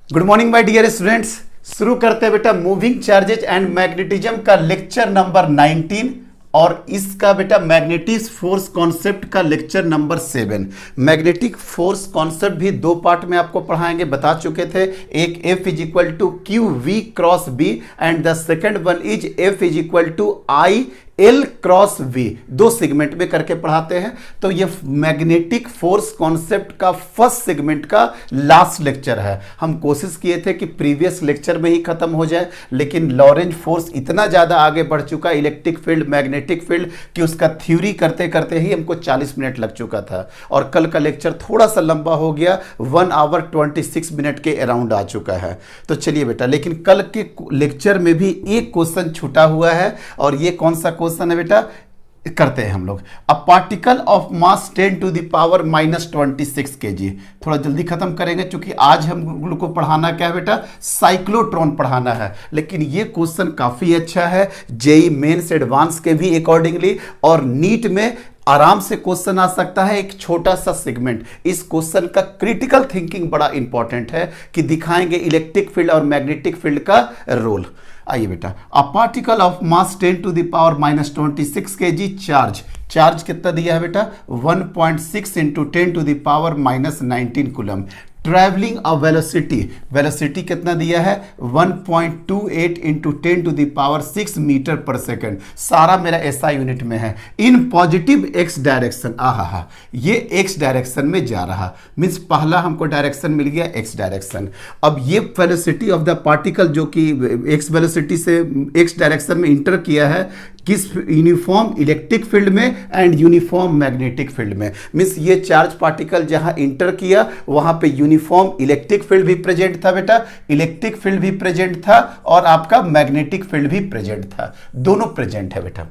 Good morning my dear students. शुरू करते हैं बेटा मूविंग चार्जेज एंड मैग्नेटिज्म का लेक्चर नंबर 19 और इसका बेटा मैग्नेटिक फोर्स कॉन्सेप्ट का lecture number 7। Magnetic force concept भी दो पार्ट में आपको पढ़ाएंगे, बता चुके थे। एक F is equal to Q V cross B and the second one is F is equal to I L cross V, दो सेगमेंट में करके पढ़ाते हैं। तो ये मैग्नेटिक फोर्स कॉन्सेप्ट का फर्स्ट सेगमेंट का लास्ट लेक्चर है। हम कोशिश किए थे कि प्रीवियस लेक्चर में ही खत्म हो जाए, लेकिन लॉरेंज फोर्स इतना ज्यादा आगे बढ़ चुका इलेक्ट्रिक फील्ड मैग्नेटिक फील्ड कि उसका थ्योरी करते करते ही हमको 40 मिनट लग चुका था और कल का लेक्चर थोड़ा सा लंबा हो गया, 1 आवर 26 मिनट के अराउंड आ चुका है। तो चलिए बेटा, लेकिन कल के लेक्चर में भी एक क्वेश्चन छूटा हुआ है और ये कौन सा क्वेश्चन है बेटा, करते हैं हम लोग। A particle of mass 10 to the power -26 kg। थोड़ा जल्दी खत्म करेंगे क्योंकि आज हम लोग को पढ़ाना क्या है बेटा, साइक्लोट्रॉन पढ़ाना है। लेकिन ये क्वेश्चन काफी अच्छा है, जेई मेंस एडवांस के भी अकॉर्डिंगली, और नीट में आराम से क्वेश्चन आ सकता है। एक छोटा सा सेगमेंट, इस क्वेश्चन का क्रिटिकल थिंकिंग बड़ा इंपॉर्टेंट है कि दिखाएंगे इलेक्ट्रिक फील्ड और मैग्नेटिक फील्ड का रोल। आइए बेटा, a particle of mass 10 to the power -26 kg charge कितना दिया है बेटा, 1.6 into 10 to the power -19 coulomb. Travelling a velocity कितना दिया है, 1.28 into 10 to the power 6 metre per second. सारा मेरा एसआई यूनिट में है। इन पॉजिटिव एक्स डायरेक्शन, आहा ये एक्स डायरेक्शन में जा रहा, मीन्स पहला हमको डायरेक्शन मिल गया एक्स डायरेक्शन। अब ये वेलोसिटी ऑफ द पार्टिकल जो कि एक्स वेलोसिटी से एक्स डायरेक्शन में इंटर किया है, किस यूनिफॉर्म इलेक्ट्रिक फील्ड में एंड यूनिफॉर्म मैग्नेटिक फील्ड में। मीन्स ये चार्ज पार्टिकल जहां इंटर किया वहां पे यूनिफॉर्म इलेक्ट्रिक फील्ड भी प्रेजेंट था बेटा, इलेक्ट्रिक फील्ड भी प्रेजेंट था और आपका मैग्नेटिक फील्ड भी प्रेजेंट था, दोनों प्रेजेंट है बेटा।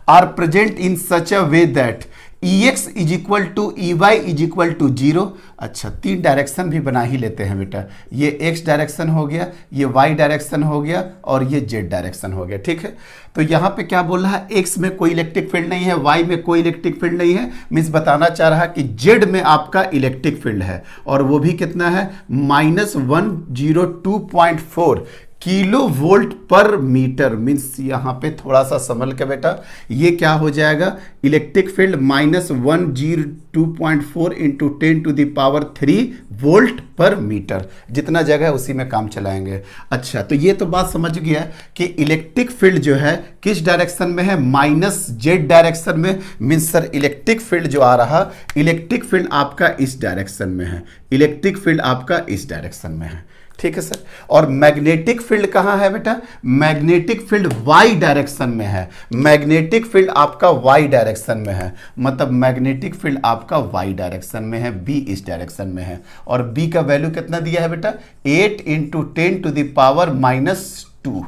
Are present in such a way that Ex is equal to Ey is equal to 0। अच्छा, तीन डायरेक्शन भी बना ही लेते हैं बेटा। ये x डायरेक्शन हो गया, ये y डायरेक्शन हो गया और ये z डायरेक्शन हो गया, ठीक है। तो यहाँ पे क्या बोल रहा है, x में कोई इलेक्ट्रिक फील्ड नहीं है, y में कोई इलेक्ट्रिक फील्ड नहीं है, मीन्स बताना चाह रहा है कि z में आपका इलेक्ट्रिक फील्ड है और वो भी कितना है, -102.4 kilo volt per metre. Means यहां पे थोड़ा सा संभल के बेटा, ये क्या हो जाएगा, electric field -102.4 into 10 to the power 3 volt per metre. जितना जगह है उसी में काम चलाएंगे। अच्छा, तो ये तो बात समझ गया कि इलेक्ट्रिक फील्ड जो है किस डायरेक्शन में है, -z डायरेक्शन में। मीन्स सर इलेक्ट्रिक फील्ड जो आ रहा, इलेक्ट्रिक फील्ड आपका इस डायरेक्शन में है, इलेक्ट्रिक फील्ड आपका इस डायरेक्शन में है, ठीक है सर। और मैग्नेटिक फील्ड कहां है बेटा, मैग्नेटिक फील्ड वाई डायरेक्शन में है, मैग्नेटिक फील्ड आपका वाई डायरेक्शन में है। मतलब मैग्नेटिक फील्ड आपका वाई डायरेक्शन में है, बी इस डायरेक्शन में है। और बी का वैल्यू कितना दिया है बेटा, 8 into 10 to the power -2,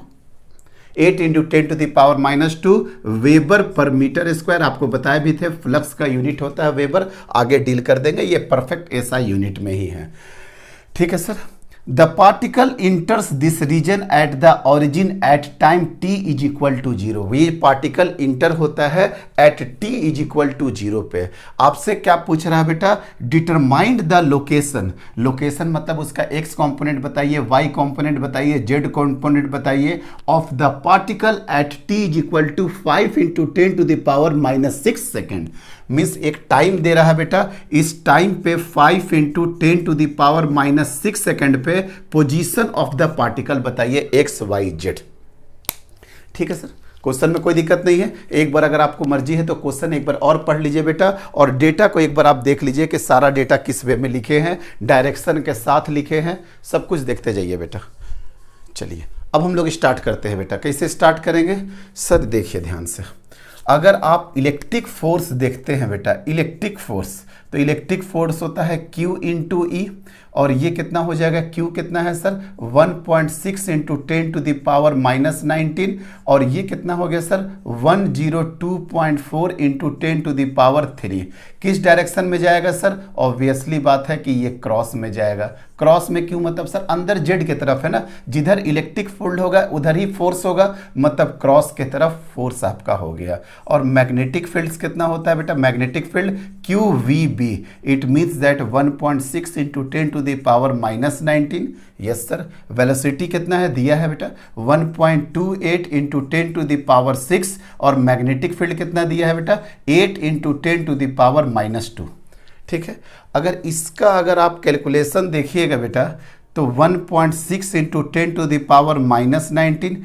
8 into 10 to the power -2 weber per metre square. आपको बताए भी थे फ्लक्स का यूनिट होता है वेबर, आगे डील कर देंगे, ये परफेक्ट एसआई यूनिट में ही है, ठीक है sir. The particle enters this region at the origin at time t is equal to 0। ये पार्टिकल इंटर होता है at t is equal to 0 पे। आपसे क्या पूछ रहा है बेटा, डिटरमाइंड द लोकेशन। लोकेशन मतलब उसका x कॉम्पोनेंट बताइए, y कॉम्पोनेंट बताइए, z कॉम्पोनेंट बताइए of the particle at t is equal to 5 into 10 to the power -6 second. Means एक टाइम दे रहा है बेटा, इस टाइम पे 5 into 10 to the power -6 second पे पोजीशन ऑफ द पार्टिकल बताइए x y z, ठीक है सर। क्वेश्चन में कोई दिक्कत नहीं है। एक बार अगर आपको मर्जी है तो क्वेश्चन एक बार और पढ़ लीजिए बेटा, और डेटा को एक बार आप देख लीजिए कि सारा डेटा किस वे में लिखे हैं, डायरेक्शन के साथ लिखे हैं, सब कुछ देखते जाइए बेटा। चलिए अब हम लोग स्टार्ट करते हैं बेटा। कैसे स्टार्ट करेंगे सर, देखिए ध्यान से। अगर आप इलेक्ट्रिक फोर्स देखते हैं बेटा, इलेक्ट्रिक फोर्स, तो इलेक्ट्रिक फोर्स होता है Q इंटू ई, और ये कितना हो जाएगा, Q कितना है sir, 1.6 into 10 to the power -19, और ये कितना हो गया sir, 102.4 into 10 to the power 3। किस डायरेक्शन में जाएगा सर, ऑब्वियसली बात है कि ये क्रॉस में जाएगा। क्रॉस में क्यों, मतलब सर अंदर जेड की तरफ है ना, जिधर इलेक्ट्रिक फील्ड होगा उधर ही फोर्स होगा, मतलब क्रॉस की तरफ फोर्स आपका हो गया। और मैग्नेटिक फील्ड कितना होता है बेटा, magnetic field QVB, it means that 1.6 into 10 to the power -19। Yes sir, velocity कितना है दिया है बेटा 1.28 इंटू 10 टू द पावर 6, और मैग्नेटिक फील्ड कितना दिया है बेटा 8 इंटू 10 टू द पावर -2। ठीक है, अगर इसका अगर आप कैलकुलेशन देखिएगा बेटा तो 1.6 इंटू 10 टू द पावर -19,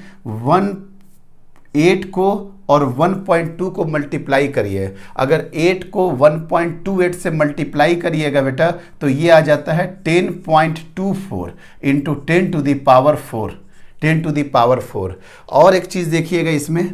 8 को और 1.2 को मल्टीप्लाई करिए। अगर 8 को 1.28 से मल्टीप्लाई करिएगा बेटा तो ये आ जाता है 10.24 into 10 to the power 4, 10 to the power 4। और एक चीज़ देखिएगा इसमें,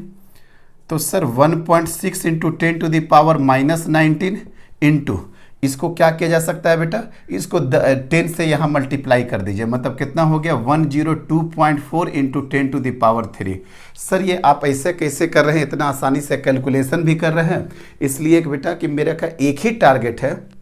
तो sir 1.6 into 10 to the power -19 into इसको क्या किया जा सकता है बेटा, इसको 10 से यहाँ मल्टीप्लाई कर दीजिए, मतलब कितना हो गया 102.4 into 10 to the power 3। Sir ये आप ऐसे कैसे कर रहे हैं, इतना आसानी से कैलकुलेशन भी कर रहे हैं। इसलिए कि बेटा कि मेरा का एक ही टारगेट है,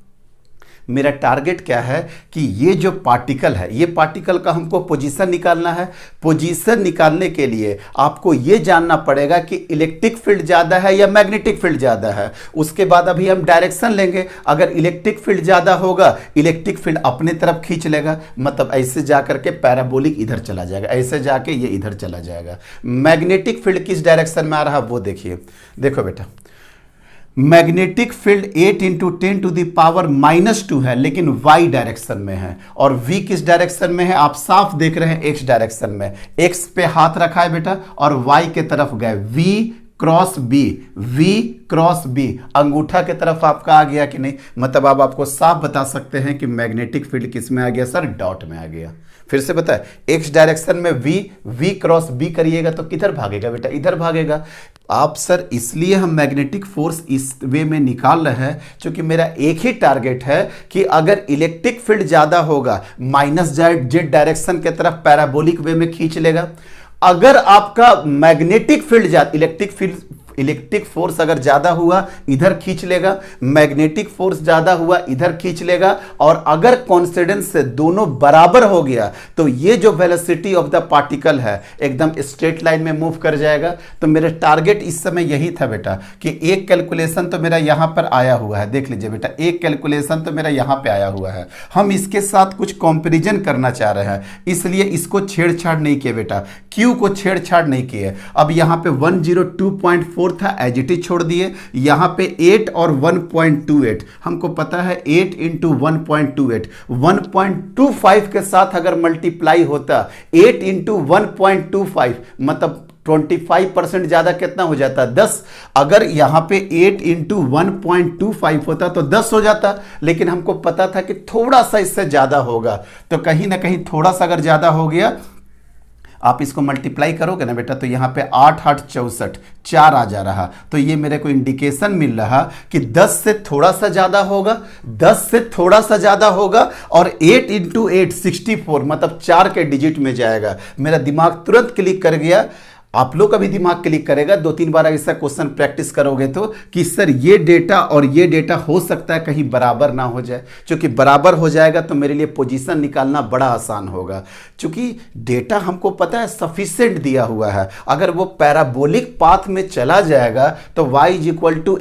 मेरा टारगेट क्या है कि ये जो पार्टिकल है, ये पार्टिकल का हमको पोजीशन निकालना है। पोजीशन निकालने के लिए आपको ये जानना पड़ेगा कि इलेक्ट्रिक फील्ड ज़्यादा है या मैग्नेटिक फील्ड ज़्यादा है। उसके बाद अभी हम डायरेक्शन लेंगे। अगर इलेक्ट्रिक फील्ड ज़्यादा होगा, इलेक्ट्रिक फील्ड अपने तरफ खींच लेगा, मतलब ऐसे जा करके पैराबोलिक इधर चला जाएगा, ऐसे जाके ये इधर चला जाएगा। मैग्नेटिक फील्ड किस डायरेक्शन में आ रहा है वो देखिए, देखो बेटा magnetic field 8 into 10 to the power -2 है, लेकिन y डायरेक्शन में है। और v किस डायरेक्शन में है, आप साफ देख रहे हैं x डायरेक्शन में। x पे हाथ रखा है बेटा और y के तरफ गए, v cross b, v cross b, अंगूठा के तरफ आपका आ गया कि नहीं, मतलब अब आपको साफ बता सकते हैं कि मैग्नेटिक फील्ड किस में आ गया सर, डॉट में आ गया। फिर से बताए, x डायरेक्शन में v क्रॉस b करिएगा तो किधर भागेगा बेटा, इधर भागेगा। आप सर इसलिए हम मैग्नेटिक फोर्स इस वे में निकाल रहे हैं क्योंकि मेरा एक ही टारगेट है कि अगर इलेक्ट्रिक फील्ड ज्यादा होगा -z डायरेक्शन के तरफ पैराबोलिक वे में खींच लेगा। अगर आपका मैग्नेटिक फील्ड इलेक्ट्रिक फोर्स अगर ज्यादा हुआ इधर खींच लेगा, मैग्नेटिक फोर्स ज्यादा हुआ इधर खींच लेगा। और अगर कोइंसिडेंस से दोनों बराबर हो गया तो ये जो वेलोसिटी ऑफ द पार्टिकल है एकदम स्ट्रेट लाइन में मूव कर जाएगा। तो मेरा टारगेट इस समय यही था बेटा कि एक कैलकुलेशन तो मेरा यहां पर आया हुआ है, देख लीजिए बेटा, एक कैलकुलेशन तो मेरा यहां पे आया हुआ है। हम इसके साथ कुछ कंपैरिजन करना चाह रहे हैं, इसलिए इसको छेड़छाड़ नहीं किए बेटा, क्यू को छेड़छाड़ नहीं किए। अब यहां पे 102.4 था, एज इट इज छोड़ दिए। यहां पे 8 और 1.28, हमको पता है 8 इंटू 1.28, 1.25 के साथ अगर मल्टीप्लाई होता 8 इंटू 1.25 मतलब 25% ज्यादा कितना हो जाता 10। अगर यहां पे 8 इंटू 1.25 होता तो 10 हो जाता, लेकिन हमको पता था कि थोड़ा सा इससे ज्यादा होगा। तो कहीं ना कहीं थोड़ा सा अगर ज्यादा हो गया, आप इसको मल्टीप्लाई करोगे ना बेटा तो यहाँ पे 8 8 64 4 आ जा रहा। तो ये मेरे को इंडिकेशन मिल रहा कि 10 से थोड़ा सा ज़्यादा होगा, 10 से थोड़ा सा ज़्यादा होगा। और 8 इंटू 8 64 मतलब 4 के डिजिट में जाएगा। मेरा दिमाग तुरंत क्लिक कर गया, आप लोग का भी दिमाग क्लिक करेगा। 2-3 बार ऐसा क्वेश्चन प्रैक्टिस करोगे तो कि सर ये डेटा और ये डेटा हो सकता है कहीं बराबर ना हो जाए। क्योंकि बराबर हो जाएगा तो मेरे लिए पोजीशन निकालना बड़ा आसान होगा, क्योंकि डेटा हमको पता है सफिशिएंट दिया हुआ है। अगर वो पैराबोलिक पाथ में चला जाएगा तो y =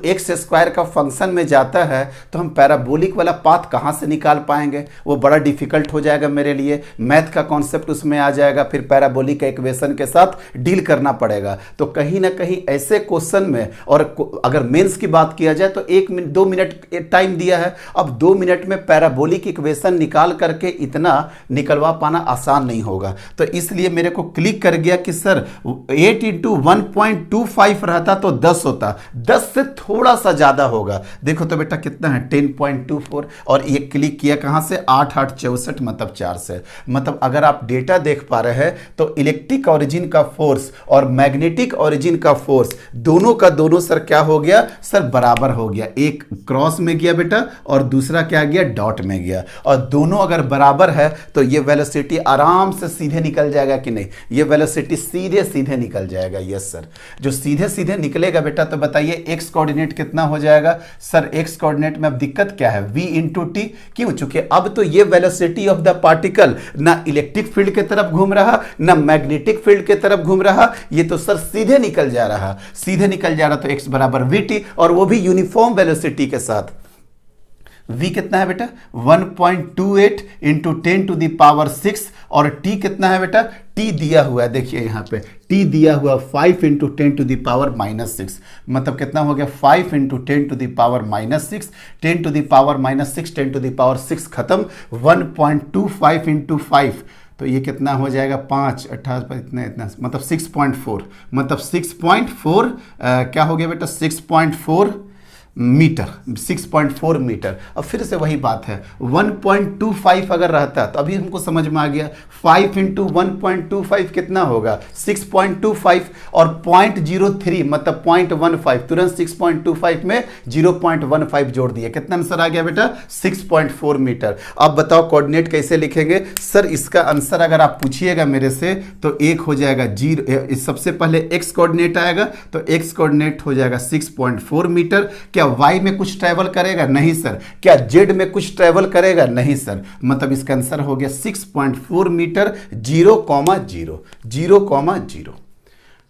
x² का फंक्शन में जाता है तो हम पैराबोलिक वाला पाथ कहाँ से निकाल पाएंगे, वो बड़ा डिफिकल्ट हो जाएगा मेरे लिए। मैथ का कॉन्सेप्ट उसमें आ जाएगा, फिर पैराबोलिक इक्वेशन के साथ डील करना पड़ेगा। तो कहीं ना कहीं ऐसे क्वेश्चन में, और अगर मेंस की बात किया जाए तो 1-2 मिनट टाइम दिया है। अब 2 मिनट में पैराबोलिक इक्वेशन निकाल करके इतना निकलवा पाना आसान नहीं होगा। तो इसलिए मेरे को क्लिक कर गया कि सर 8 इंटू 1.25 रहता तो 10 होता, 10 से थोड़ा सा ज्यादा होगा। देखो तो बेटा कितना है 10.24, और ये क्लिक किया कहां से 8 8 64 मतलब 4 से। मतलब अगर आप डेटा देख पा रहे हैं तो इलेक्ट्रिक ओरिजिन का फोर्स और मैग्नेटिक ओरिजिन का फोर्स दोनों का दोनों सर क्या हो गया सर, बराबर हो गया। एक क्रॉस में गया बेटा और दूसरा क्या गया, डॉट में गया। और दोनों अगर बराबर है तो ये वेलोसिटी आराम से सीधे निकल जाएगा कि नहीं, ये वेलोसिटी सीधे सीधे निकल जाएगा। यस सर, जो सीधे सीधे निकलेगा बेटा तो बताइए एक्स कोऑर्डिनेट कितना हो जाएगा सर। एक्स कोऑर्डिनेट में अब दिक्कत क्या है, v इंटू टी। क्यों, चूंकि अब तो ये वेलोसिटी ऑफ द पार्टिकल ना इलेक्ट्रिक फील्ड की तरफ घूम रहा ना मैग्नेटिक फील्ड की तरफ घूम रहा, ये तो सर सीधे निकल जा रहा, सीधे निकल जा रहा। तो x = vt, और वो भी यूनिफॉर्म वेलोसिटी के साथ। v कितना है बेटा 1.28 इंटू 10⁶ और t कितना है बेटा t दिया हुआ है, देखिए यहाँ पे t दिया हुआ 5 इंटू 10⁻⁻6 मतलब कितना हो गया 5 इंटू 10⁻⁻6 10⁻⁻6 10⁻6 खत्म 1.25 इंटू 5 तो ये कितना हो जाएगा 5 18 इतना इतना मतलब 6.4 मतलब 6.4 क्या हो गया बेटा 6.4 मीटर 6.4 मीटर। अब फिर से वही बात है 1.25 अगर रहता तो अभी हमको समझ में आ गया 5 इंटू 1.25 कितना होगा 6.25 और 0.03 मतलब 0.15 तुरंत 6.25 में 0.15 जोड़ दिया कितना आंसर आ गया बेटा 6.4 मीटर। अब बताओ कोऑर्डिनेट कैसे लिखेंगे सर, इसका आंसर अगर आप पूछिएगा मेरे से तो एक हो जाएगा 0, सबसे पहले x कोऑर्डिनेट आएगा तो x कोऑर्डिनेट हो जाएगा 6.4 मीटर। क्या y में कुछ ट्रेवल करेगा? नहीं सर। क्या z में कुछ ट्रेवल करेगा? नहीं सर। मतलब इसका आंसर हो गया 6.4 मीटर 0,0 0,0।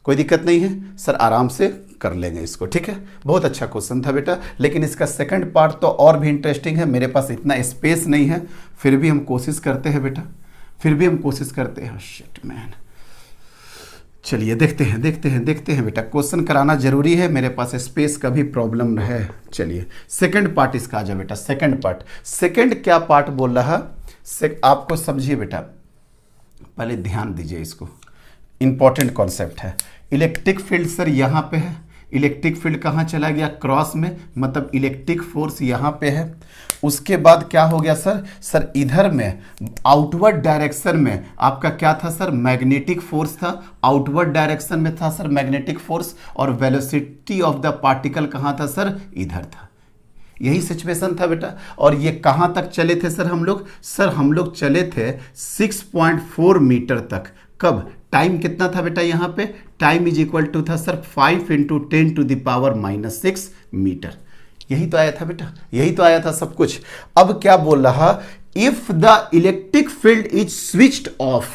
कोई दिक्कत नहीं है सर, आराम से कर लेंगे इसको, ठीक है। बहुत अच्छा क्वेश्चन था बेटा, लेकिन इसका सेकंड पार्ट तो और भी इंटरेस्टिंग है। मेरे पास इतना स्पेस नहीं है, फिर भी हम कोशिश करते हैं बेटा, फिर भी हम कोशिश करते हैं। शिट मैन, चलिए देखते हैं बेटा, क्वेश्चन कराना जरूरी है, मेरे पास स्पेस का भी प्रॉब्लम है। चलिए सेकंड पार्ट इसका आ जाए बेटा। सेकंड पार्ट, सेकंड क्या पार्ट बोल रहा आपको समझिए बेटा, पहले ध्यान दीजिए, इसको इंपॉर्टेंट कॉन्सेप्ट है। इलेक्ट्रिक फील्ड सर यहाँ पे है, इलेक्ट्रिक फील्ड कहाँ चला गया? क्रॉस में, मतलब इलेक्ट्रिक फोर्स यहाँ पे है। उसके बाद क्या हो गया सर इधर में आउटवर्ड डायरेक्शन में आपका क्या था सर? मैग्नेटिक फोर्स था। आउटवर्ड डायरेक्शन में था सर मैग्नेटिक फोर्स, और वेलोसिटी ऑफ द पार्टिकल कहाँ था सर? इधर था। यही सिचुएशन था बेटा। और ये कहाँ तक चले थे सर हम लोग? सर हम लोग चले थे 6.4 मीटर तक। कब? टाइम कितना था बेटा यहाँ पे? टाइम इज इक्वल टू था सर 5 इंटू 10⁻⁻6 मीटर। यही तो आया था बेटा, यही तो आया था सब कुछ। अब क्या बोल रहा? If the electric field is switched off,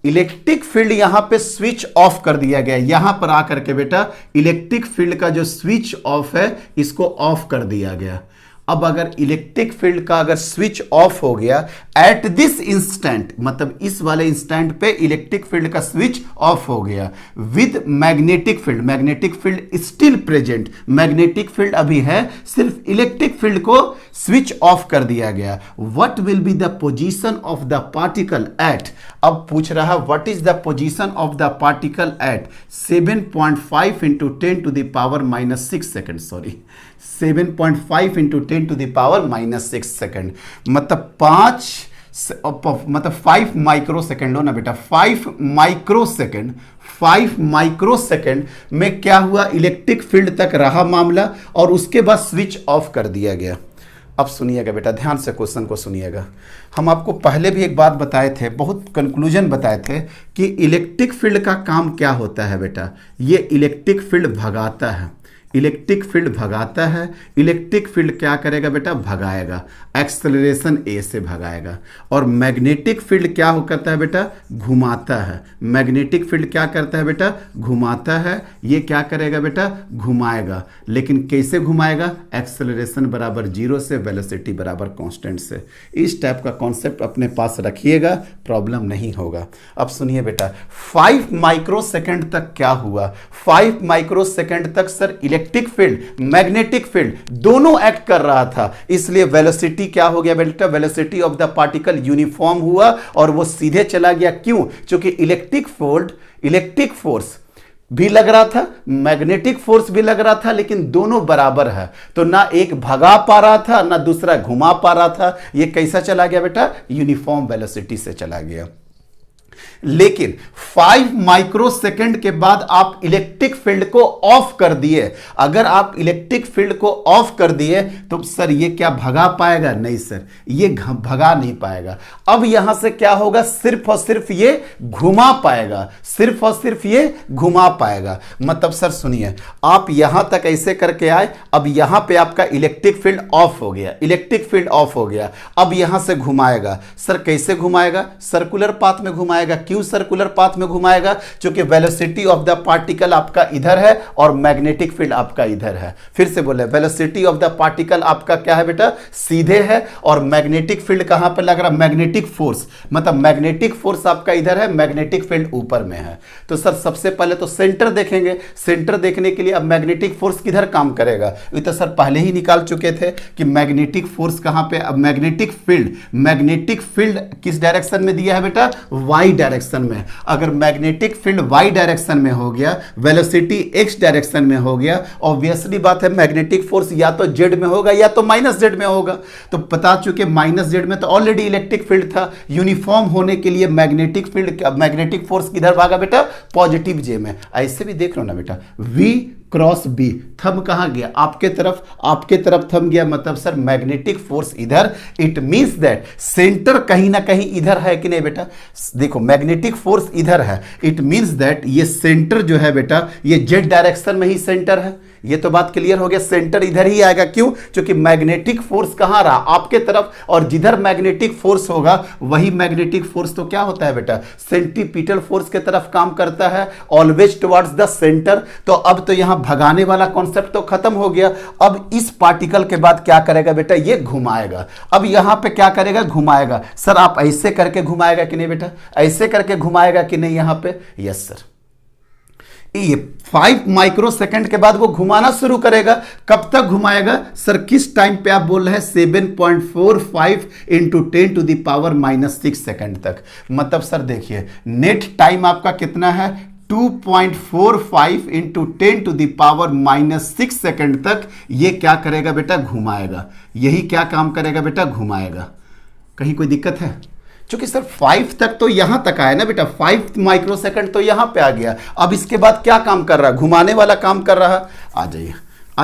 electric field यहां पे स्विच ऑफ कर दिया गया। यहां पर आकर के बेटा इलेक्ट्रिक फील्ड का जो स्विच ऑफ है इसको ऑफ कर दिया गया। अब अगर इलेक्ट्रिक फील्ड का अगर स्विच ऑफ हो गया एट दिस इंस्टेंट, मतलब इस वाले इंस्टेंट पे इलेक्ट्रिक फील्ड का स्विच ऑफ हो गया, with magnetic field, magnetic field still present, magnetic field अभी है, सिर्फ इलेक्ट्रिक फील्ड को स्विच ऑफ कर दिया गया। What will be the position of the particle eight? अब पूछ रहा what is the position of the particle eight 7.5 into 10⁻⁻6 second, sorry 7.5 into 10⁻⁻6 second, मतलब 5 माइक्रो सेकेंड हो ना बेटा, 5 माइक्रो सेकेंड, 5 माइक्रो सेकेंड में क्या हुआ? इलेक्ट्रिक फील्ड तक रहा मामला और उसके बाद स्विच ऑफ कर दिया गया। अब सुनिएगा बेटा, ध्यान से क्वेश्चन को सुनिएगा। हम आपको पहले भी एक बात बताए थे, बहुत कंक्लूजन बताए थे कि इलेक्ट्रिक फील्ड का काम क्या होता है बेटा? ये इलेक्ट्रिक फील्ड भगाता है, इलेक्ट्रिक फील्ड भगाता है। इलेक्ट्रिक फील्ड क्या करेगा बेटा? भगाएगा, एक्सेलरेशन ए से भगाएगा। और मैग्नेटिक फील्ड क्या हो करता है बेटा? घुमाता है। मैग्नेटिक फील्ड क्या करता है बेटा? घुमाता है। ये क्या करेगा बेटा? घुमाएगा। लेकिन कैसे घुमाएगा? एक्सेलरेशन बराबर 0 से, वेलोसिटी बराबर कांस्टेंट से। इस टाइप का कॉन्सेप्ट अपने पास रखिएगा, प्रॉब्लम नहीं होगा। अब सुनिए बेटा, 5 माइक्रो सेकेंड तक क्या हुआ? 5 माइक्रो सेकेंड तक sir electric field, magnetic field दोनों एक्ट कर रहा था, इसलिए वेलोसिटी क्या हो गया बेटा? Velocity of the particle uniform हुआ और वो सीधे चला गया। क्यों? क्योंकि इलेक्ट्रिक फोर्स भी लग रहा था, मैग्नेटिक फोर्स भी लग रहा था, लेकिन दोनों बराबर है, तो ना एक भगा पा रहा था ना दूसरा घुमा पा रहा था। ये कैसा चला गया बेटा? यूनिफॉर्म वेलोसिटी से चला गया। लेकिन 5 माइक्रो सेकंड के बाद आप इलेक्ट्रिक फील्ड को ऑफ कर दिए। अगर आप इलेक्ट्रिक फील्ड को ऑफ कर दिए तो सर ये क्या भगा पाएगा? नहीं सर, ये भगा नहीं पाएगा। अब यहां से क्या होगा? सिर्फ और सिर्फ ये घुमा पाएगा, सिर्फ और सिर्फ ये घुमा पाएगा। मतलब सर सुनिए, आप यहां तक ऐसे करके आए, अब यहां पे आपका इलेक्ट्रिक फील्ड ऑफ हो गया, इलेक्ट्रिक फील्ड ऑफ हो गया। अब यहां से घुमाएगा। सर कैसे घुमाएगा? सर्कुलर पाथ में घुमाएगा। क्यों सर्कुलर पाथ में घुमाएगा? क्योंकि वेलोसिटी ऑफ द पार्टिकल आपका इधर है और मैग्नेटिक फील्ड आपका इधर है। फिर से बोले, वेलोसिटी ऑफ द पार्टिकल आपका क्या है बेटा? सीधे है, और मैग्नेटिक फील्ड कहां पर लग रहा है? मैग्नेटिक फोर्स, मतलब मैग्नेटिक फोर्स आपका इधर है, मैग्नेटिक फील्ड ऊपर में है। तो सर सबसे पहले तो सेंटर देखेंगे। सेंटर देखने के लिए अब मैग्नेटिक फोर्स किधर काम करेगा? ये तो सर पहले ही निकाल चुके थे कि मैग्नेटिक फोर्स कहां पे। अब मैग्नेटिक फील्ड किस डायरेक्शन में दिया है बेटा? वाई डायरेक्शन में। अगर मैग्नेटिक फील्ड वाई डायरेक्शन में हो गया, वेलोसिटी एक्स डायरेक्शन में हो गया, ऑब्वियसली बात है मैग्नेटिक फोर्स या तो जेड में होगा या तो माइनस जेड में होगा। तो बता चुके माइनस जेड में तो ऑलरेडी इलेक्ट्रिक फील्ड था। यूनिफॉर्म होने के लिए मैग्नेटिक फोर्स किधर भागा बेटा? पॉजिटिव जे में। ऐसे भी देख लो ना बेटा, V क्रॉस बी, थंब कहां गया? आपके तरफ थंब गया, मतलब सर मैग्नेटिक फोर्स इधर। इट मींस दैट सेंटर कहीं ना कहीं इधर है कि नहीं बेटा? देखो मैग्नेटिक फोर्स इधर है, इट मींस दैट ये सेंटर जो है बेटा, ये जेड डायरेक्शन में ही सेंटर है। ये तो बात क्लियर हो गया, सेंटर इधर ही आएगा। क्यों? क्योंकि मैग्नेटिक फोर्स कहां रहा? आपके तरफ, और जिधर मैग्नेटिक फोर्स होगा वही मैग्नेटिक फोर्स तो क्या होता है बेटा? सेंट्रीपिटल फोर्स के तरफ काम करता है, ऑलवेज टुवर्ड्स द सेंटर। तो अब तो यहां भगाने वाला कॉन्सेप्ट तो खत्म हो गया। अब इस पार्टिकल के बाद क्या करेगा बेटा? ये घुमाएगा। अब यहां पे क्या करेगा? घुमाएगा। सर आप ऐसे करके घुमाएगा कि नहीं बेटा? ऐसे करके घुमाएगा कि नहीं यहां पे? Yes sir. ये 5 माइक्रोसेकंड के बाद वो घुमाना शुरू करेगा। कब तक घुमाएगा सर? किस टाइम पे आप बोल रहे हैं? 7.45 into 10 to the power -6 second तक। मतलब सर देखिए, नेट टाइम आपका कितना है? 2.45 into 10 to the power -6 second तक ये क्या करेगा बेटा? घुमाएगा। यही क्या काम करेगा बेटा? घुमाएगा। कहीं कोई दिक्कत है? क्योंकि सर 5 तक तो यहां तक आया ना बेटा, 5 माइक्रोसेकंड तो यहां पे आ गया। अब इसके बाद क्या काम कर रहा है? घुमाने वाला काम कर रहा है। आ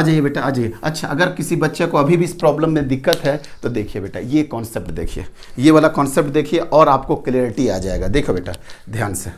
जाइए बेटा, आ जाइए। अच्छा, अगर किसी बच्चे को अभी भी इस प्रॉब्लम में दिक्कत है तो देखिए बेटा, ये कॉन्सेप्ट देखिए, ये वाला कॉन्सेप्ट देखिए और आपको क्लियरिटी आ जाएगा। देखो बेटा ध्यान से,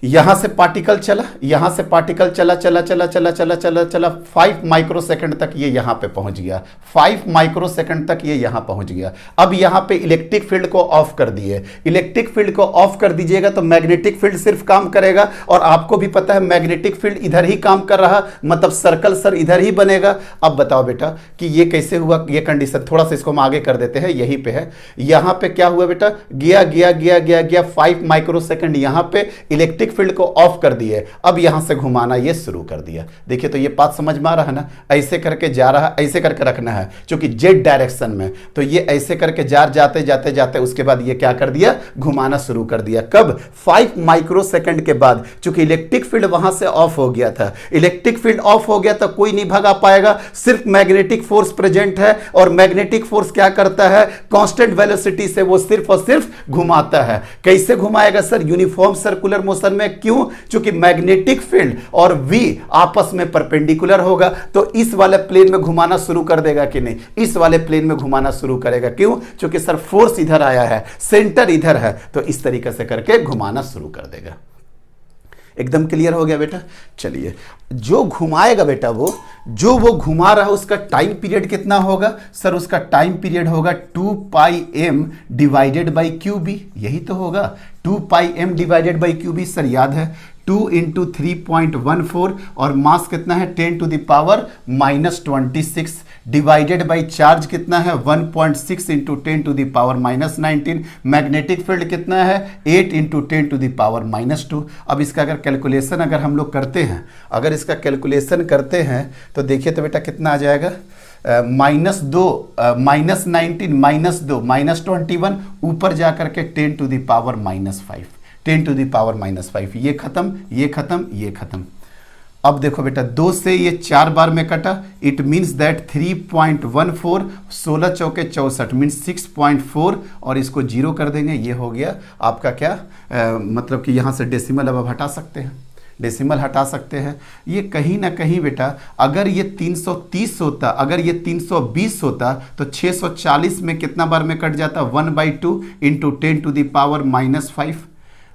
यहां से पार्टिकल चला, यहां से पार्टिकल चला 5 माइक्रोसेकंड तक ये यहां पे पहुंच गया। 5 माइक्रोसेकंड तक ये यहां पहुंच गया। अब यहां पे इलेक्ट्रिक फील्ड को ऑफ कर दिए। इलेक्ट्रिक फील्ड को ऑफ कर दीजिएगा तो मैग्नेटिक फील्ड सिर्फ काम करेगा, और आपको भी पता है मैग्नेटिक फील्ड इधर ही काम कर रहा, मतलब सर्कल सर इधर ही बनेगा। अब बताओ बेटा कि ये कैसे हुआ? ये कंडीशन थोड़ा सा इसको हम आगे कर देते हैं, यहीं पे है। यहां पे क्या हुआ बेटा? गया 5 माइक्रोसेकंड यहां पे इलेक्ट्रिक फील्ड को ऑफ कर दिए। अब यहां से घुमाना ये शुरू कर दिया। देखिए तो ये बात समझ में आ रहा है ना? ऐसे करके जा रहा, ऐसे करके रखना है क्योंकि जेड डायरेक्शन में, तो ये ऐसे करके जाते उसके बाद ये क्या कर दिया? घुमाना शुरू कर दिया। कब? 5 माइक्रोसेकंड के बाद, क्योंकि इलेक्ट्रिक फील्ड वहां से ऑफ हो गया था। इलेक्ट्रिक फील्ड ऑफ हो गया तो कोई नहीं भगा पाएगा, सिर्फ मैग्नेटिक फोर्स प्रेजेंट है, और मैग्नेटिक फोर्स क्या करता है? कांस्टेंट वेलोसिटी से वो सिर्फ और सिर्फ घुमाता है। कैसे घुमाएगा सर? यूनिफॉर्म सर्कुलर मोशन में। क्यों? क्योंकि मैग्नेटिक फील्ड और V आपस में परपेंडिकुलर होगा, तो इस वाले प्लेन में घुमाना शुरू कर देगा कि नहीं? इस वाले प्लेन में घुमाना शुरू करेगा। क्यों? क्योंकि सर फोर्स इधर आया है, सेंटर इधर है, तो इस तरीके से करके घुमाना शुरू कर देगा। एकदम क्लियर हो गया बेटा? चलिए, जो घुमाएगा बेटा, वो घुमा रहा है, उसका टाइम पीरियड कितना होगा सर? उसका टाइम पीरियड होगा 2πm डिवाइडेड बाई QB। यही तो होगा, 2πm divided by QB। Sir याद है 2 इंटू 3.14, और मास कितना है? 10 to the power -26 divided by charge कितना है? 1.6 into 10 to the power -19। Magnetic field कितना है? 8 इंटू 10 टू द पावर -2। अब इसका अगर कैलकुलेशन अगर हम लोग करते हैं, अगर इसका कैलकुलेशन करते हैं तो देखिए तो बेटा कितना आ जाएगा? -2 -19 -2 -21, ऊपर जा करके 10 to the power -5, 10 to the power -5। ये खत्म, ये खत्म, ये खत्म। अब देखो बेटा, 2 से ये 4 बार में कटा, इट मीन्स दैट 3.14, 16 चौके 64 मीन्स 6.4, और इसको 0 कर देंगे। ये हो गया आपका क्या? मतलब कि यहाँ से डेसिमल अब हटा सकते हैं, डेसिमल हटा सकते हैं। ये कहीं ना कहीं बेटा, अगर ये 330 होता, अगर ये 320 होता तो 640 में कितना बार में कट जाता? 1/2 into 10 to the power -5।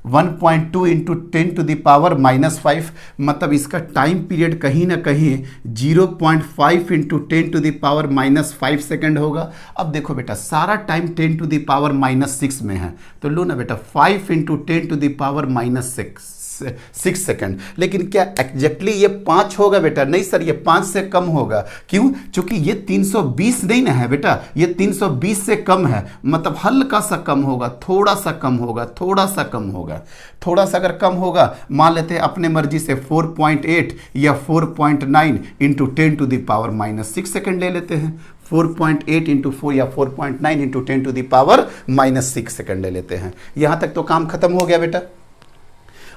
1.2 into 10⁻⁻5, मतलब इसका टाइम पीरियड कहीं ना कहीं 0.5 इंटू 10⁻⁻5 सेकेंड होगा। अब देखो बेटा सारा टाइम 10⁻⁻6 में है, तो लो ना बेटा 5 इंटू 10⁻⁻6 सेकंड। लेकिन क्या एग्जैक्टली ये 5 होगा बेटा? नहीं सर, ये 5 से कम होगा। क्यों? क्योंकि ये 320 नहीं ना है बेटा, ये 320 से कम है, मतलब हल्का सा कम होगा, थोड़ा सा कम होगा, थोड़ा सा कम होगा। थोड़ा सा अगर कम होगा, मान लेते हैं अपने मर्जी से 4.8 या 4.9 इंटू 10⁻⁻6 सेकंड ले लेते हैं। 4.8 इंटू 4 या 4.9 इंटू 10⁻⁻6 सेकंड ले लेते हैं। यहां तक तो काम खत्म हो गया बेटा।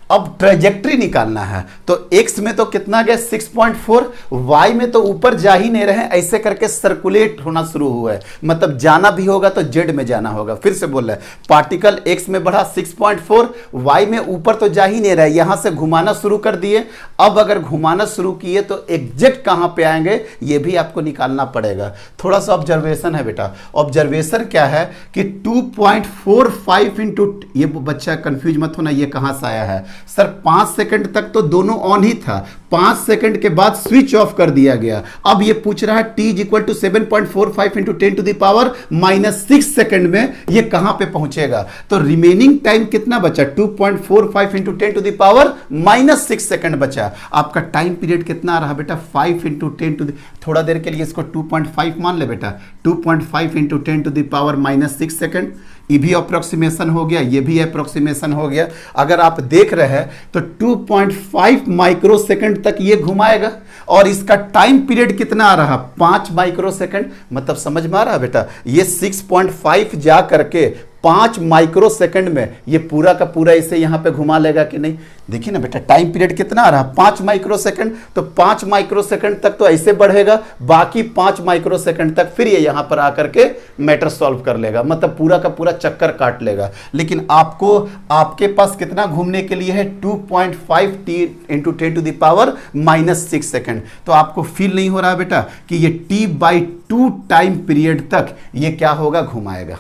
अब ट्रेजेक्ट्री निकालना है, तो x में तो कितना गया 6.4, y में तो ऊपर जा ही नहीं रहे, ऐसे करके सर्कुलेट होना शुरू हुआ है, मतलब जाना भी होगा तो z में जाना होगा। फिर से बोल रहा है, पार्टिकल x में बढ़ा 6.4, y में ऊपर तो जा ही नहीं रहा है, यहां से घुमाना शुरू कर दिए। अब अगर घुमाना शुरू किए तो एग्जैक्ट कहां पे आएंगे ये भी आपको निकालना पड़ेगा। थोड़ा सा ऑब्जर्वेशन है बेटा। ऑब्जर्वेशन क्या है कि 2.45 इंटू, ये बच्चा कंफ्यूज मत होना, ये कहां से आया है सर? 5 सेकंड तक तो दोनों ऑन ही था, 5 सेकंड के बाद स्विच ऑफ कर दिया गया। अब ये पूछ रहा है t equal to 7.45 into 10⁻⁻6 second में ये कहां पे पहुंचेगा? तो रिमेनिंग टाइम कितना बचा? 2.45 इंटू 10⁻⁻6 सेकंड बचा। आपका टाइम पीरियड कितना रहा बेटा? 5 इंटू 10 थोड़ा देर के लिए इसको 2.5 मान ले बेटा, 2.5 इंटू 10⁻⁻6 सेकंड। ये भी अप्रोक्सीमेशन हो गया, ये भी अप्रोक्सीमेशन हो गया। अगर आप देख रहे हैं तो 2.5 माइक्रो सेकंड तक ये घुमाएगा, और इसका टाइम पीरियड कितना आ रहा? 5 माइक्रो सेकंड। मतलब समझ में आ रहा है बेटा? ये 6.5 जा करके 5 माइक्रो सेकंड में ये पूरा का पूरा इसे यहां पे घुमा लेगा कि नहीं? देखिए ना बेटा, टाइम पीरियड कितना आ रहा? 5 माइक्रो सेकंड। तो 5 माइक्रो सेकंड तक तो ऐसे बढ़ेगा, बाकी 5 माइक्रो सेकंड तक फिर ये यहां पर आकर के मैटर सॉल्व कर लेगा, मतलब पूरा का पूरा चक्कर काट लेगा। लेकिन आपको, आपके पास कितना घूमने के लिए है? 2.5 t इंटू 10⁻⁻6 सेकंड। तो आपको फील नहीं हो रहा बेटा कि ये t/2 टाइम पीरियड तक ये क्या होगा? घुमाएगा।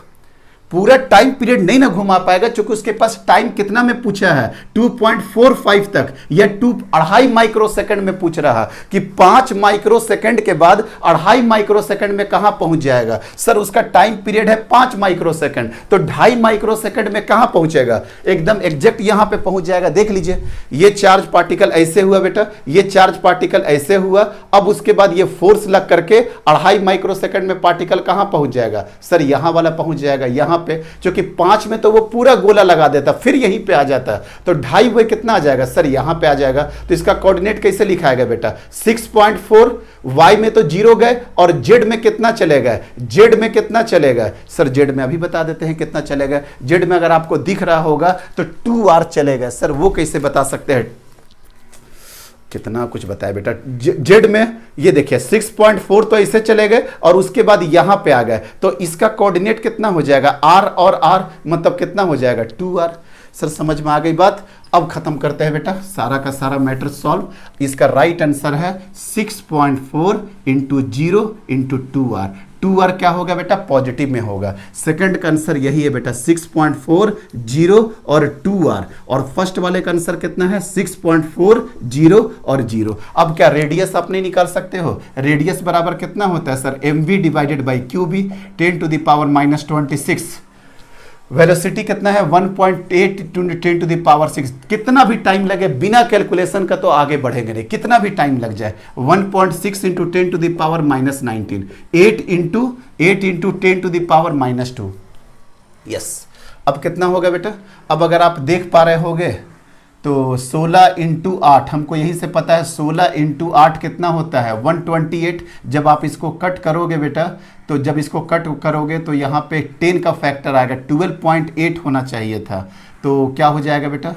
पूरा टाइम पीरियड नहीं ना घुमा पाएगा, क्योंकि उसके पास टाइम कितना में पूछा है? 2.45 तक या 2.5 माइक्रो सेकंड में पूछ रहा कि 5 माइक्रो सेकंड के बाद 2.5 माइक्रो सेकंड में कहां पहुंच जाएगा? सर उसका टाइम पीरियड है 5 माइक्रो सेकंड, तो 2.5 माइक्रो सेकंड में कहां पहुंचेगा? एकदम एग्जैक्ट यहां पे पहुंच जाएगा। देख लीजिए, ये चार्ज पार्टिकल ऐसे हुआ बेटा, ये चार्ज पार्टिकल ऐसे हुआ, अब उसके बाद ये फोर्स लग करके 2.5 माइक्रो सेकंड में पार्टिकल कहां पहुंच जाएगा? सर यहां वाला पहुंच जाएगा, यहां पे, क्योंकि 5 में तो वो पूरा गोला लगा देता, फिर यहीं पे आ जाता, तो 2.5 वो कितना आ जाएगा? सर यहां पे आ जाएगा। तो इसका कोऑर्डिनेट कैसे लिखाएगा बेटा? 6.4, y में तो 0 गए, और z में कितना चले गए? z में कितना चले गए? सर z में अभी बता देते हैं कितना चलेगा। z में अगर आपको दिख रहा होगा तो 2r चलेगा। सर वो कैसे बता सकते हैं? कितना कुछ बताया बेटा। जेड में ये देखिए 6.4 तो ऐसे चले गए, और उसके बाद यहां पे आ गए, तो इसका कोऑर्डिनेट कितना हो जाएगा? आर और आर, मतलब कितना हो जाएगा? 2r। सर समझ में आ गई बात। अब खत्म करते हैं बेटा सारा का सारा मैटर सॉल्व। इसका राइट आंसर है 6.4 इंटू 0 इंटू 2r। 2r क्या होगा बेटा? पॉजिटिव में होगा। सेकंड का आंसर यही है बेटा, 6.4 0 और 2r, और फर्स्ट वाले का आंसर कितना है? 6.4 0 और 0। अब क्या रेडियस आप नहीं निकाल सकते हो? रेडियस बराबर कितना होता है sir? mv divided by Q B 10⁻⁻26। Velocity कितना है? 1.8 × 10⁻6। कितना भी टाइम लगे बिना कैलकुलेशन का तो आगे बढ़ेंगे नहीं, कितना भी टाइम लग जाए। 1.6 × 10⁻−19, 8 × 10⁻²। यस। अब कितना होगा बेटा? अब अगर आप देख पा रहे होगे तो 16 × 8, हमको यहीं से पता है 16 × 8 कितना होता है? 128। जब आप इसको कट करोगे बेटा, तो जब इसको कट करोगे तो यहाँ पे 10 का फैक्टर आएगा, 12.8 होना चाहिए था, तो क्या हो जाएगा बेटा?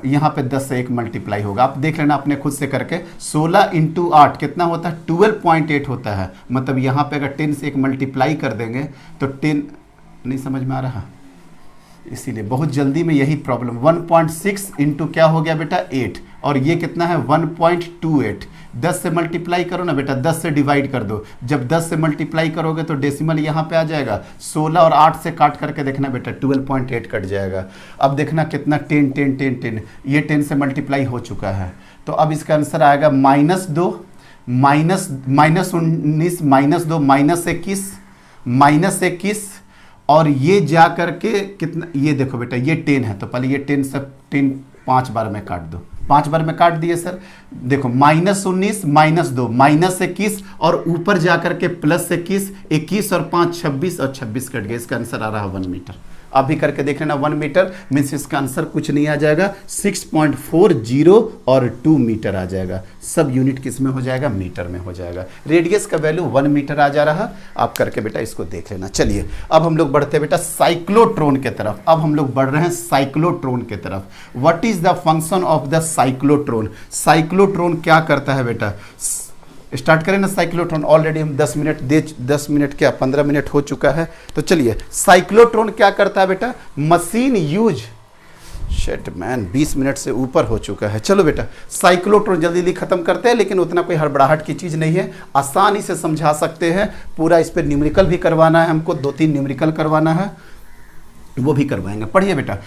यहाँ पे 10 से 1 मल्टीप्लाई होगा। आप देख लेना अपने खुद से करके। 16 × 8 कितना होता है? 12.8 होता है, मतलब यहाँ पे अगर 10 से 1 मल्टीप्लाई कर देंगे तो 10, नहीं समझ में आ रहा, इसीलिए बहुत जल्दी में यही प्रॉब्लम। 1.6 इंटू क्या हो गया बेटा? 8, और ये कितना है? 1.28। 10 से मल्टीप्लाई करो ना बेटा, 10 से डिवाइड कर दो। जब 10 से मल्टीप्लाई करोगे तो डेसिमल यहाँ पे आ जाएगा। 16 और 8 से काट करके देखना बेटा, 12.8 कट जाएगा। अब देखना कितना 10 10 10 10, ये 10 से मल्टीप्लाई हो चुका है। तो अब इसका आंसर आएगा -2 -19 -2 -21 और ये जा करके कितना, ये देखो बेटा ये 10 है, तो पहले ये 10 से 10 5 बार में काट दो, 5 बार में काट दिए सर। देखो -19 -2 -21 और ऊपर जा करके +21, 21 और 5 26 और 26 कट गए। इसका आंसर आ रहा है 1 मीटर। आप भी करके देख लेना, 1 मीटर मीन्स इसका आंसर कुछ नहीं आ जाएगा, 6.40 और 2 मीटर आ जाएगा। सब यूनिट किस में हो जाएगा, मीटर में हो जाएगा। रेडियस का वैल्यू 1 मीटर आ जा रहा, आप करके बेटा इसको देख लेना। चलिए अब हम लोग बढ़ते हैं बेटा साइक्लोट्रॉन के तरफ। अब हम लोग बढ़ रहे हैं साइक्लोट्रॉन के तरफ। What is the function of the cyclotron? Cyclotron क्या करता है बेटा? स्टार्ट करें ना साइक्लोट्रॉन। ऑलरेडी हम 10 मिनट क्या 15 मिनट हो चुका है। तो चलिए साइक्लोट्रॉन क्या करता है बेटा? Machine use, shit man 20 minute से ऊपर हो चुका है। चलो बेटा साइक्लोट्रॉन जल्दी जल्दी खत्म करते हैं, लेकिन उतना कोई हड़बड़ाहट की चीज़ नहीं है, आसानी से समझा सकते हैं। पूरा इस पर न्यूमेरिकल भी करवाना है हमको, 2-3 न्यूमेरिकल करवाना है, वो भी करवाएंगे। पढ़िए बेटा,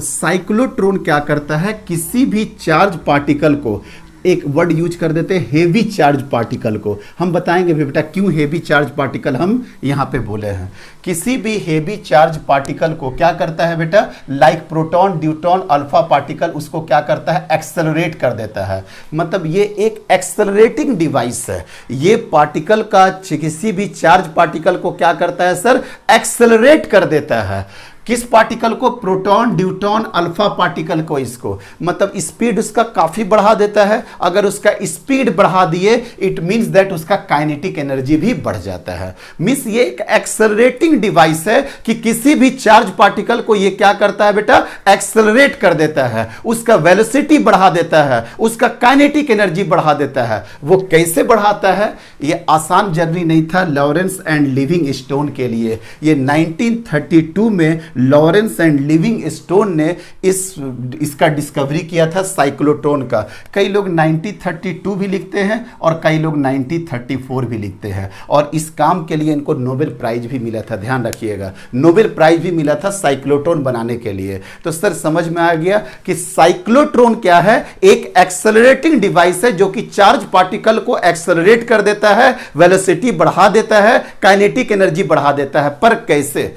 साइक्लोट्रॉन क्या करता है? किसी भी चार्ज पार्टिकल को, एक वर्ड यूज कर देते हैं हेवी चार्ज पार्टिकल को, हम बताएंगे भी बेटा क्यों हेवी चार्ज पार्टिकल हम यहाँ पे बोले हैं। किसी भी हेवी चार्ज पार्टिकल को क्या करता है बेटा? लाइक प्रोटॉन, ड्यूटॉन, अल्फा पार्टिकल, उसको क्या करता है? एक्सेलरेट कर देता है। मतलब ये एक एक्सेलरेटिंग डिवाइस है। ये पार्टिकल का किसी भी चार्ज पार्टिकल को क्या करता है सर? एक्सेलरेट कर देता है। किस पार्टिकल को? प्रोटॉन, ड्यूटॉन, अल्फा पार्टिकल को। इसको मतलब स्पीड उसका काफी बढ़ा देता है। अगर उसका स्पीड बढ़ा दिए इट मींस दैट उसका काइनेटिक एनर्जी भी बढ़ जाता है। मींस ये एक एक्सेलरेटिंग डिवाइस है कि किसी भी चार्ज पार्टिकल को ये क्या करता है बेटा? एक्सेलरेट कर देता है, उसका वेलोसिटी बढ़ा देता है, उसका काइनेटिक एनर्जी बढ़ा देता है। वो कैसे बढ़ाता है? ये आसान जर्नी नहीं था लॉरेंस एंड लिविंगस्टोन के लिए। ये 1932 में लॉरेंस एंड लिविंगस्टोन ने इसका डिस्कवरी किया था साइक्लोट्रॉन का। कई लोग 1932 भी लिखते हैं और कई लोग 1934 भी लिखते हैं, और इस काम के लिए इनको नोबेल प्राइज भी मिला था। ध्यान रखिएगा, नोबेल प्राइज भी मिला था साइक्लोट्रॉन बनाने के लिए। तो सर समझ में आ गया कि साइक्लोट्रॉन क्या है? एक एक्सेलरेटिंग डिवाइस है जो कि चार्ज पार्टिकल को एक्सेलरेट कर देता है, वेलोसिटी बढ़ा देता है, काइनेटिक एनर्जी बढ़ा देता है। पर कैसे?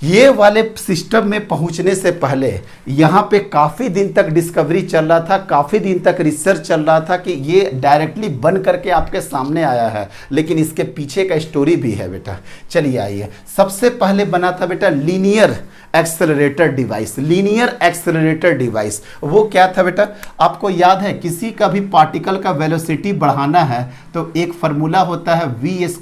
ये वाले सिस्टम में पहुंचने से पहले यहाँ पे काफ़ी दिन तक डिस्कवरी चल रहा था, काफ़ी दिन तक रिसर्च चल रहा था कि ये डायरेक्टली बन करके आपके सामने आया है, लेकिन इसके पीछे का स्टोरी भी है बेटा। चलिए आइए, सबसे पहले बना था बेटा linear accelerator device. Linear accelerator device वो क्या था बेटा? आपको याद है किसी का भी पार्टिकल का वेलोसिटी बढ़ाना है तो एक फार्मूला होता है v² =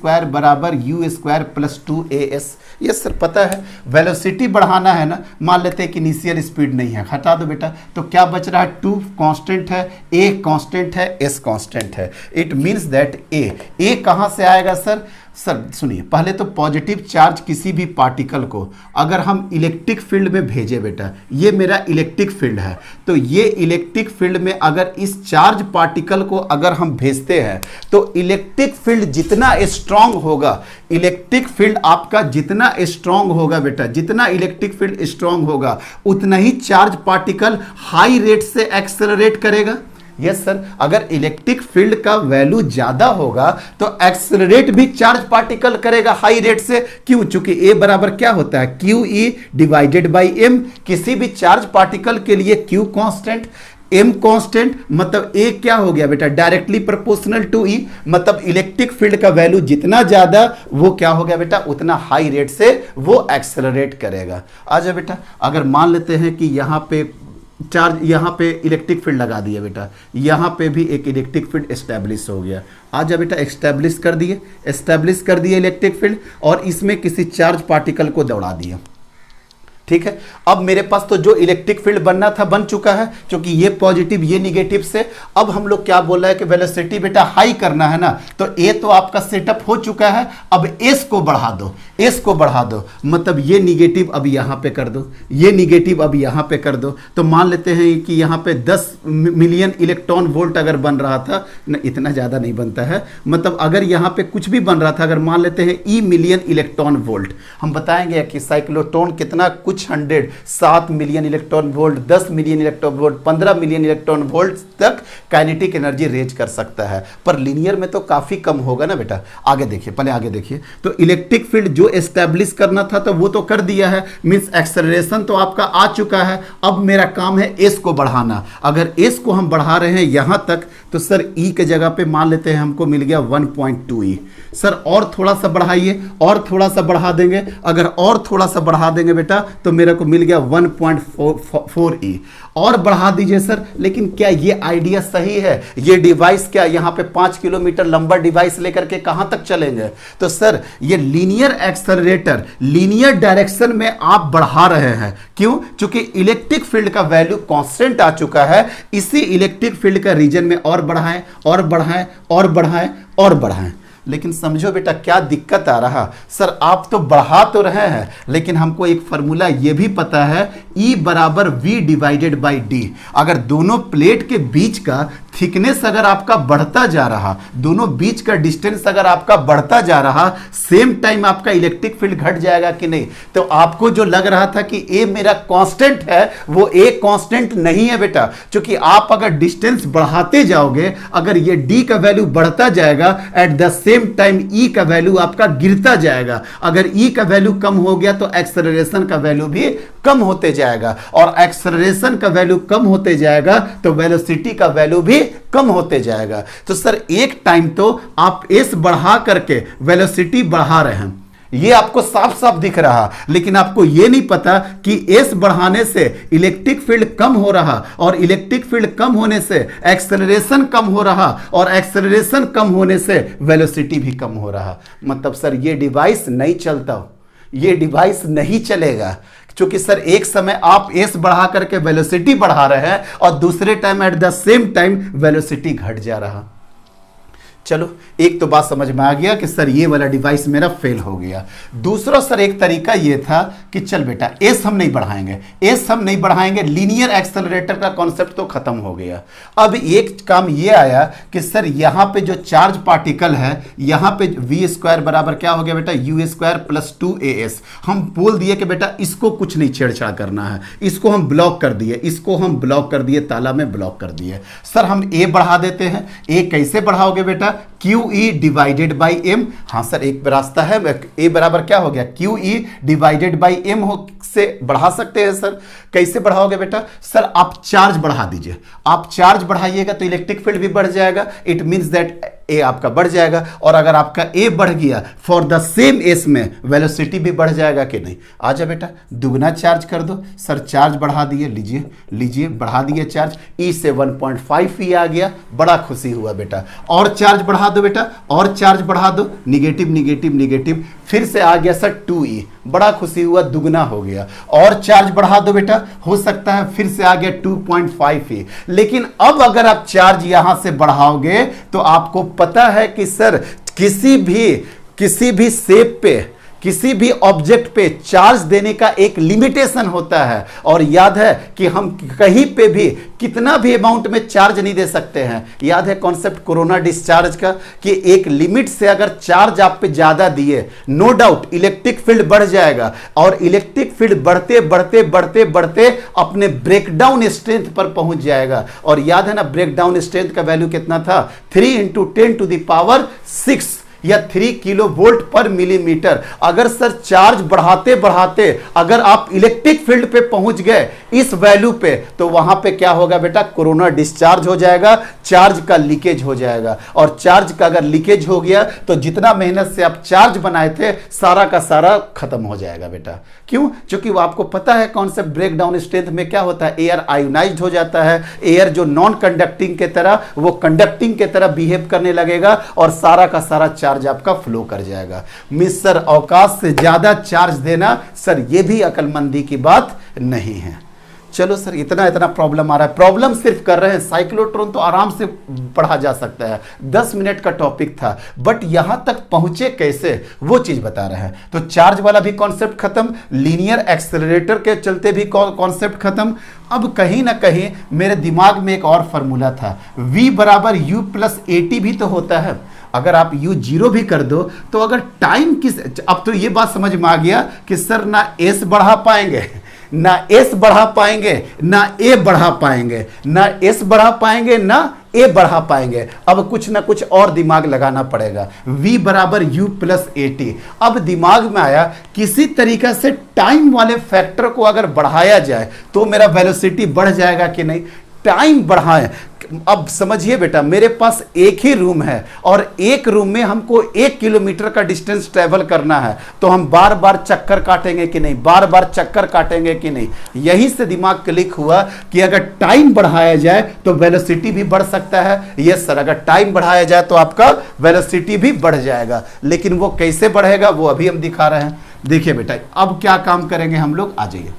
u² + 2as। ये सर पता है। वेलोसिटी बढ़ाना है ना, मान लेते हैं कि इनिशियल स्पीड नहीं है, हटा दो बेटा, तो क्या बच रहा है? 2 कांस्टेंट है, a कांस्टेंट है, s कांस्टेंट है। इट मींस दैट a कहां से आएगा सर? सर सुनिए, पहले तो पॉजिटिव चार्ज किसी भी पार्टिकल को अगर हम इलेक्ट्रिक फील्ड में भेजे बेटा, ये मेरा इलेक्ट्रिक फील्ड है, तो ये इलेक्ट्रिक फील्ड में अगर इस चार्ज पार्टिकल को अगर हम भेजते हैं तो इलेक्ट्रिक फील्ड जितना स्ट्रांग होगा, इलेक्ट्रिक फील्ड आपका जितना स्ट्रांग होगा बेटा, जितना इलेक्ट्रिक फील्ड स्ट्रांग होगा उतना ही चार्ज पार्टिकल हाई रेट से एक्सेलरेट करेगा। यस सर, अगर इलेक्ट्रिक फील्ड का वैल्यू ज्यादा होगा तो एक्सेलरेट भी चार्ज पार्टिकल करेगा हाई रेट से। क्यों? चूंकि ए बराबर क्या होता है? QE/m। किसी भी चार्ज पार्टिकल के लिए Q कांस्टेंट, m कांस्टेंट, मतलब a क्या हो गया बेटा? Directly proportional to E। मतलब इलेक्ट्रिक फील्ड का वैल्यू जितना ज्यादा वो क्या हो गया बेटा? उतना हाई रेट से वो एक्सेलरेट करेगा। आ जाओ बेटा, अगर मान लेते हैं कि यहाँ पे चार्ज, यहाँ पे इलेक्ट्रिक फील्ड लगा दिया बेटा, यहाँ पे भी एक इलेक्ट्रिक फील्ड एस्टेब्लिश हो गया। आज बेटा एस्टेब्लिश कर दिए इलेक्ट्रिक फील्ड, और इसमें किसी चार्ज पार्टिकल को दौड़ा दिया। ठीक है। अब मेरे पास तो जो इलेक्ट्रिक फील्ड बनना था बन चुका है, क्योंकि ये पॉजिटिव ये निगेटिव से। अब हम लोग क्या बोल रहे हैं कि वेलोसिटी बेटा हाई करना है ना, तो ए तो आपका सेटअप हो चुका है, अब एस को बढ़ा दो, एस को बढ़ा दो, मतलब ये निगेटिव अब यहां पे कर दो, ये निगेटिव अब यहां पे कर दो। तो मान लेते हैं कि यहां पे 10 मिलियन इलेक्ट्रॉन वोल्ट अगर बन रहा था ना, इतना ज्यादा नहीं बनता है, मतलब अगर यहां पे कुछ भी बन रहा था, अगर मान लेते हैं ई मिलियन इलेक्ट्रॉन वोल्ट, हम बताएंगे कि साइक्लोट्रॉन कितना, कुछ 100 7 million electron volt, 10 million electron volt, 15 million electron volt तक काइनेटिक एनर्जी रेज कर सकता है, पर लीनियर में तो काफी कम होगा ना बेटा। आगे देखिए, पहले आगे देखिए, तो इलेक्ट्रिक फील्ड जो एस्टैब्लिश करना था तो वो तो कर दिया है, मींस एक्सेलरेशन तो आपका आ चुका है। अब मेरा काम है एस को बढ़ाना। अगर एस को हम बढ़ा रहे हैं यहां तक, तो सर ई के जगह पे मान लेते हैं हमको मिल गया 1.2 ई। सर और थोड़ा सा बढ़ाइए, और थोड़ा सा बढ़ा देंगे, अगर और थोड़ा सा बढ़ा देंगे बेटा तो मेरे को मिल गया 1.4 ई। और बढ़ा दीजिए सर, लेकिन क्या ये आइडिया सही है? ये डिवाइस क्या यहाँ पे 5 किलोमीटर लंबा डिवाइस लेकर के कहां तक चलेंगे? तो सर ये लीनियर एक्सेलरेटर लीनियर डायरेक्शन में आप बढ़ा रहे हैं, क्यों? क्योंकि इलेक्ट्रिक फील्ड का वैल्यू कांस्टेंट आ चुका है, इसी इलेक्ट्रिक फील्ड का रीजन में और बढ़ाएं और बढ़ाएं और बढ़ाएं और बढ़ाएं। लेकिन समझो बेटा क्या दिक्कत आ रहा, सर आप तो बढ़ा तो रहे हैं, लेकिन हमको एक फार्मूला ये भी पता है, E बराबर V डिवाइडेड बाई डी। अगर दोनों प्लेट के बीच का थिकनेस अगर आपका बढ़ता जा रहा, दोनों बीच का डिस्टेंस अगर आपका बढ़ता जा रहा, सेम टाइम आपका इलेक्ट्रिक फील्ड घट जाएगा कि नहीं? तो आपको जो लग रहा था कि ए मेरा कांस्टेंट है, वो ए कांस्टेंट नहीं है बेटा, क्योंकि आप अगर डिस्टेंस बढ़ाते जाओगे, अगर ये डी का वैल्यू बढ़ता जाएगा, एट द सेम टाइम ई का वैल्यू आपका गिरता जाएगा। अगर ई का वैल्यू कम हो गया तो एक्सेलरेशन का वैल्यू भी कम होते जाएगा, और एक्सेलरेशन का वैल्यू कम होते जाएगा तो वेलोसिटी का वैल्यू भी कम होते जाएगा। तो सर एक टाइम तो आप एस बढ़ा करके वेलोसिटी बढ़ा रहे हैं, ये आपको साफ साफ दिख रहा, लेकिन आपको ये नहीं पता कि एस बढ़ाने से इलेक्ट्रिक फील्ड कम हो रहा, और इलेक्ट्रिक फील्ड कम होने से एक्सेलरेशन कम हो रहा, और एक्सेलरेशन कम होने से वेलोसिटी भी कम हो रहा। मतलब सर ये डिवाइस नहीं चलता, ये डिवाइस नहीं चलेगा, क्योंकि सर एक समय आप एस बढ़ा करके वेलोसिटी बढ़ा रहे हैं और दूसरे time at the same time velocity घट जा रहा। चलो एक तो बात समझ में आ गया कि सर ये वाला डिवाइस मेरा फेल हो गया। दूसरा सर एक तरीका ये था कि चल बेटा एस हम नहीं बढ़ाएंगे, एस हम नहीं बढ़ाएंगे, लीनियर एक्सेलरेटर का कॉन्सेप्ट तो खत्म हो गया। अब एक काम ये आया कि सर यहाँ पे जो चार्ज पार्टिकल है, यहाँ पे वी स्क्वायर बराबर क्या हो गया बेटा, यू स्क्वायर प्लस 2as। हम बोल दिए कि बेटा इसको कुछ नहीं छेड़छाड़ करना है, इसको हम ब्लॉक कर दिए, इसको हम ब्लॉक कर दिए, ताला में ब्लॉक कर दिए। सर हम ए बढ़ा देते हैं, ए कैसे बढ़ाओगे बेटा, Q E divided by M. हाँ सर एक रास्ता है, ए बराबर क्या हो गया, Q E divided by M हो से बढ़ा सकते हैं। सर कैसे बढ़ाओगे बेटा, सर आप चार्ज बढ़ा दीजिए, आप चार्ज बढ़ाइएगा तो इलेक्ट्रिक फील्ड भी बढ़ जाएगा, इट मींस दैट ए आपका बढ़ जाएगा, और अगर आपका ए बढ़ गया फॉर द सेम एस में वेलोसिटी भी बढ़ जाएगा कि नहीं। आजा बेटा दुगना चार्ज कर दो। सर चार्ज बढ़ा दिए, लीजिए लीजिए बढ़ा दिए चार्ज, ई से 1.5 ई आ गया, बड़ा खुशी हुआ बेटा। और चार्ज बढ़ा दो बेटा, और चार्ज बढ़ा दो, निगेटिव निगेटिव निगेटिव, फिर से आ गया सर 2e, बड़ा खुशी हुआ, दुगना हो गया। और चार्ज बढ़ा दो बेटा, हो सकता है फिर से आ गया 2.5e। लेकिन अब अगर आप चार्ज यहां से बढ़ाओगे तो आपको पता है कि सर किसी भी शेप पे, किसी भी ऑब्जेक्ट पे चार्ज देने का एक लिमिटेशन होता है, और याद है कि हम कहीं पे भी कितना भी अमाउंट में चार्ज नहीं दे सकते हैं। याद है कॉन्सेप्ट कोरोना डिस्चार्ज का, कि एक लिमिट से अगर चार्ज आप पे ज्यादा दिए, नो डाउट इलेक्ट्रिक फील्ड बढ़ जाएगा, और इलेक्ट्रिक फील्ड बढ़ते बढ़ते बढ़ते बढ़ते अपने ब्रेकडाउन स्ट्रेंथ पर पहुंच जाएगा। और याद है ना ब्रेकडाउन स्ट्रेंथ का वैल्यू कितना था, 3 × 10⁶ या 3 किलो वोल्ट पर मिलीमीटर। अगर सर चार्ज बढ़ाते बढ़ाते अगर आप इलेक्ट्रिक फील्ड पे पहुंच गए इस वैल्यू पे, तो वहां पे क्या होगा बेटा, कोरोना डिस्चार्ज हो जाएगा, चार्ज का लीकेज हो जाएगा। और चार्ज का अगर लीकेज हो गया तो जितना मेहनत से आप चार्ज बनाए थे सारा का सारा खत्म हो जाएगा बेटा। क्यों? क्योंकि वो आपको पता है कॉन्सेप्ट ब्रेक डाउन स्ट्रेंथ में क्या होता है, एयर आयोनाइज्ड हो जाता है, एयर जो नॉन कंडक्टिंग के तरह वो कंडक्टिंग के तरह बिहेव करने लगेगा और सारा का सारा चार्ज चार्ज आपका फ्लो कर जाएगा। मिस सर अवकाश से ज़्यादा चार्ज देना सर ये भी अक्लमंदी की बात नहीं है। चलो सर इतना इतना प्रॉब्लम आ रहा है, प्रॉब्लम सिर्फ कर रहे हैं। साइक्लोट्रॉन तो आराम से पढ़ा जा सकता है, 10 मिनट का टॉपिक था, बट यहां तक पहुंचे कैसे वो चीज बता रहे हैं। तो चार्ज वाला भी कॉन्सेप्ट खत्म, लीनियर एक्सेलरेटर के चलते भी कॉन्सेप्ट खत्म। अब कहीं ना कहीं मेरे दिमाग में एक और फॉर्मूला था, v बराबर u प्लस AT भी तो होता है। अगर आप u 0 भी कर दो तो अगर टाइम किस, अब तो ये बात समझ में आ गया कि सर ना s बढ़ा पाएंगे, ना s बढ़ा पाएंगे, ना a बढ़ा पाएंगे, ना s बढ़ा पाएंगे, ना a बढ़ा पाएंगे। अब कुछ ना कुछ और दिमाग लगाना पड़ेगा। v बराबर u प्लस AT। अब दिमाग में आया किसी तरीका से टाइम वाले फैक्टर को अगर बढ़ाया जाए तो मेरा वेलोसिटी बढ़ जाएगा कि नहीं। टाइम बढ़ाएं। अब समझिए बेटा, मेरे पास एक ही रूम है और एक रूम में हमको 1 किलोमीटर का डिस्टेंस ट्रेवल करना है, तो हम बार बार चक्कर काटेंगे कि नहीं, बार बार चक्कर काटेंगे कि नहीं। यहीं से दिमाग क्लिक हुआ कि अगर टाइम बढ़ाया जाए तो वेलोसिटी भी बढ़ सकता है। यस सर, अगर टाइम बढ़ाया जाए तो आपका वेलोसिटी भी बढ़ जाएगा, लेकिन वो कैसे बढ़ेगा वो अभी हम दिखा रहे हैं। देखिए बेटा, अब क्या काम करेंगे हम लोग, आ जाइए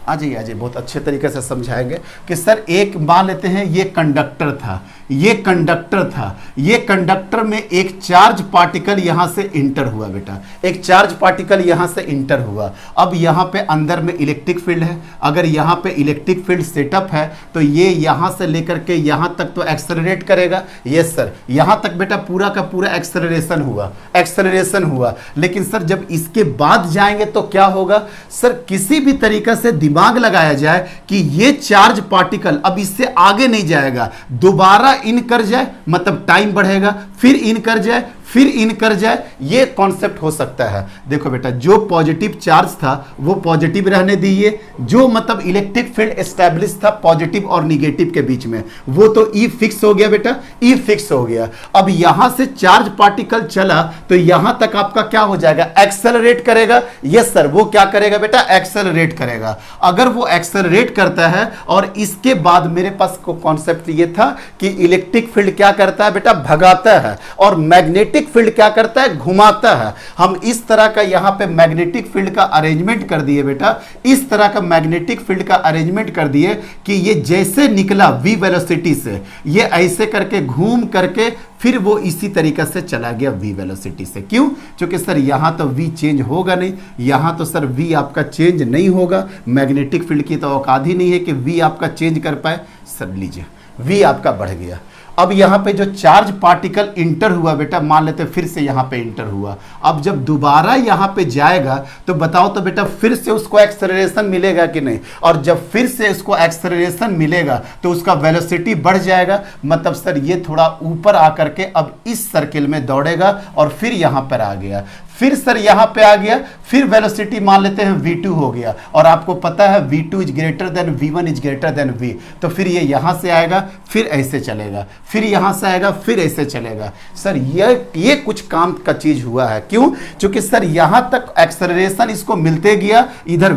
आ जाइए, बहुत अच्छे तरीके से समझाएंगे कि सर एक मान लेते हैं ये कंडक्टर था, ये कंडक्टर था, ये कंडक्टर में एक चार्ज पार्टिकल यहां से इंटर हुआ बेटा, एक चार्ज पार्टिकल यहां से इंटर हुआ। अब यहां पे अंदर में इलेक्ट्रिक फील्ड है, अगर यहां पे इलेक्ट्रिक फील्ड सेटअप है तो ये यहां से लेकर के यहां तक तो एक्सेलरेट करेगा। यस सर, यहां तक बेटा पूरा का पूरा एक्सेलरेशन हुआ, एक्सेलरेशन हुआ। लेकिन सर जब इसके बाद जाएंगे तो क्या होगा सर, किसी भी तरीका से दिमाग लगाया जाए कि ये चार्ज पार्टिकल अब इससे आगे नहीं जाएगा, दोबारा इन कर जाए मतलब टाइम बढ़ेगा, फिर इन कर जाए, फिर इन कर जाए, ये कॉन्सेप्ट हो सकता है। देखो बेटा, जो पॉजिटिव चार्ज था वो पॉजिटिव रहने दीजिए, जो मतलब इलेक्ट्रिक फील्ड एस्टैब्लिश था पॉजिटिव और निगेटिव के बीच में, वो तो ई फिक्स हो गया बेटा, ई फिक्स हो गया। अब यहां से चार्ज पार्टिकल चला तो यहां तक आपका क्या हो जाएगा, एक्सेलरेट करेगा। यस सर, वो क्या करेगा बेटा, एक्सेलरेट करेगा। अगर वो एक्सेलरेट करता है और इसके बाद मेरे पास को कॉन्सेप्ट ये था कि इलेक्ट्रिक फील्ड क्या करता है बेटा, भगाता है, और मैग्नेटिक फील्ड क्या करता है, घुमाता है। हम इस तरह का यहां पे मैग्नेटिक फील्ड का अरेंजमेंट कर दिए बेटा, इस तरह का मैग्नेटिक फील्ड का अरेंजमेंट कर दिए कि ये जैसे निकला v वेलोसिटी से, ये ऐसे करके घूम करके फिर वो इसी तरीके से चला गया v वेलोसिटी से। क्यों? क्योंकि सर यहां तो v चेंज होगा नहीं, यहां तो सर v आपका चेंज नहीं होगा, मैग्नेटिक फील्ड की तो औकात ही नहीं है कि v आपका चेंज कर पाए। सर लीजिए, v आपका बढ़ गया। अब यहाँ पे जो चार्ज पार्टिकल इंटर हुआ बेटा, मान लेते फिर से यहाँ पे इंटर हुआ, अब जब दोबारा यहाँ पे जाएगा तो बताओ तो बेटा फिर से उसको एक्सेलरेशन मिलेगा कि नहीं, और जब फिर से उसको एक्सेलरेशन मिलेगा तो उसका वेलोसिटी बढ़ जाएगा। मतलब सर ये थोड़ा ऊपर आकर के अब इस सर्किल में दौड़ेगा और फिर यहाँ पर आ गया, फिर सर यहाँ पे आ गया, फिर वेलोसिटी मान लेते हैं v2 हो गया, और आपको पता है v2 is greater then v1 is greater than v, तो फिर ये यहाँ से आएगा, फिर ऐसे चलेगा, फिर यहाँ से आएगा, फिर ऐसे चलेगा। सर ये कुछ काम का चीज हुआ है। क्यों? क्योंकि सर यहाँ तक एक्सेलरेशन इसको मिलते गया, इधर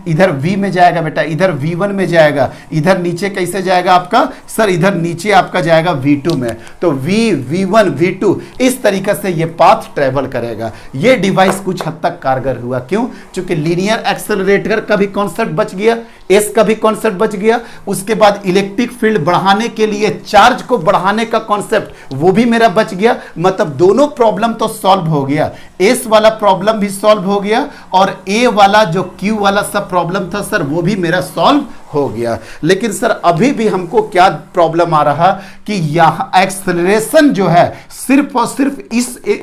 इधर v में जाएगा बेटा, इधर v1 में जाएगा, इधर नीचे कैसे जाएगा आपका सर, इधर नीचे आपका जाएगा v2 में, तो v1 v2 इस तरीके से ये पाथ ट्रेवल करेगा। ये डिवाइस कुछ हद तक कारगर हुआ। क्यों? क्योंकि लीनियर एक्सेलरेटर का भी कॉन्सेप्ट बच गया, एस का भी कॉन्सेप्ट बच गया, उसके बाद इलेक्ट्रिक फील्ड बढ़ाने के लिए चार्ज को बढ़ाने का कॉन्सेप्ट वो भी मेरा बच गया। मतलब दोनों प्रॉब्लम तो सॉल्व हो गया, एस वाला प्रॉब्लम भी सॉल्व हो गया और ए वाला जो क्यू वाला सब प्रॉब्लम था सर वो भी मेरा सॉल्व हो गया। लेकिन सर अभी भी हमको क्या प्रॉब्लम आ रहा कि यहां एक्सेलरेशन जो है सिर्फ और सिर्फ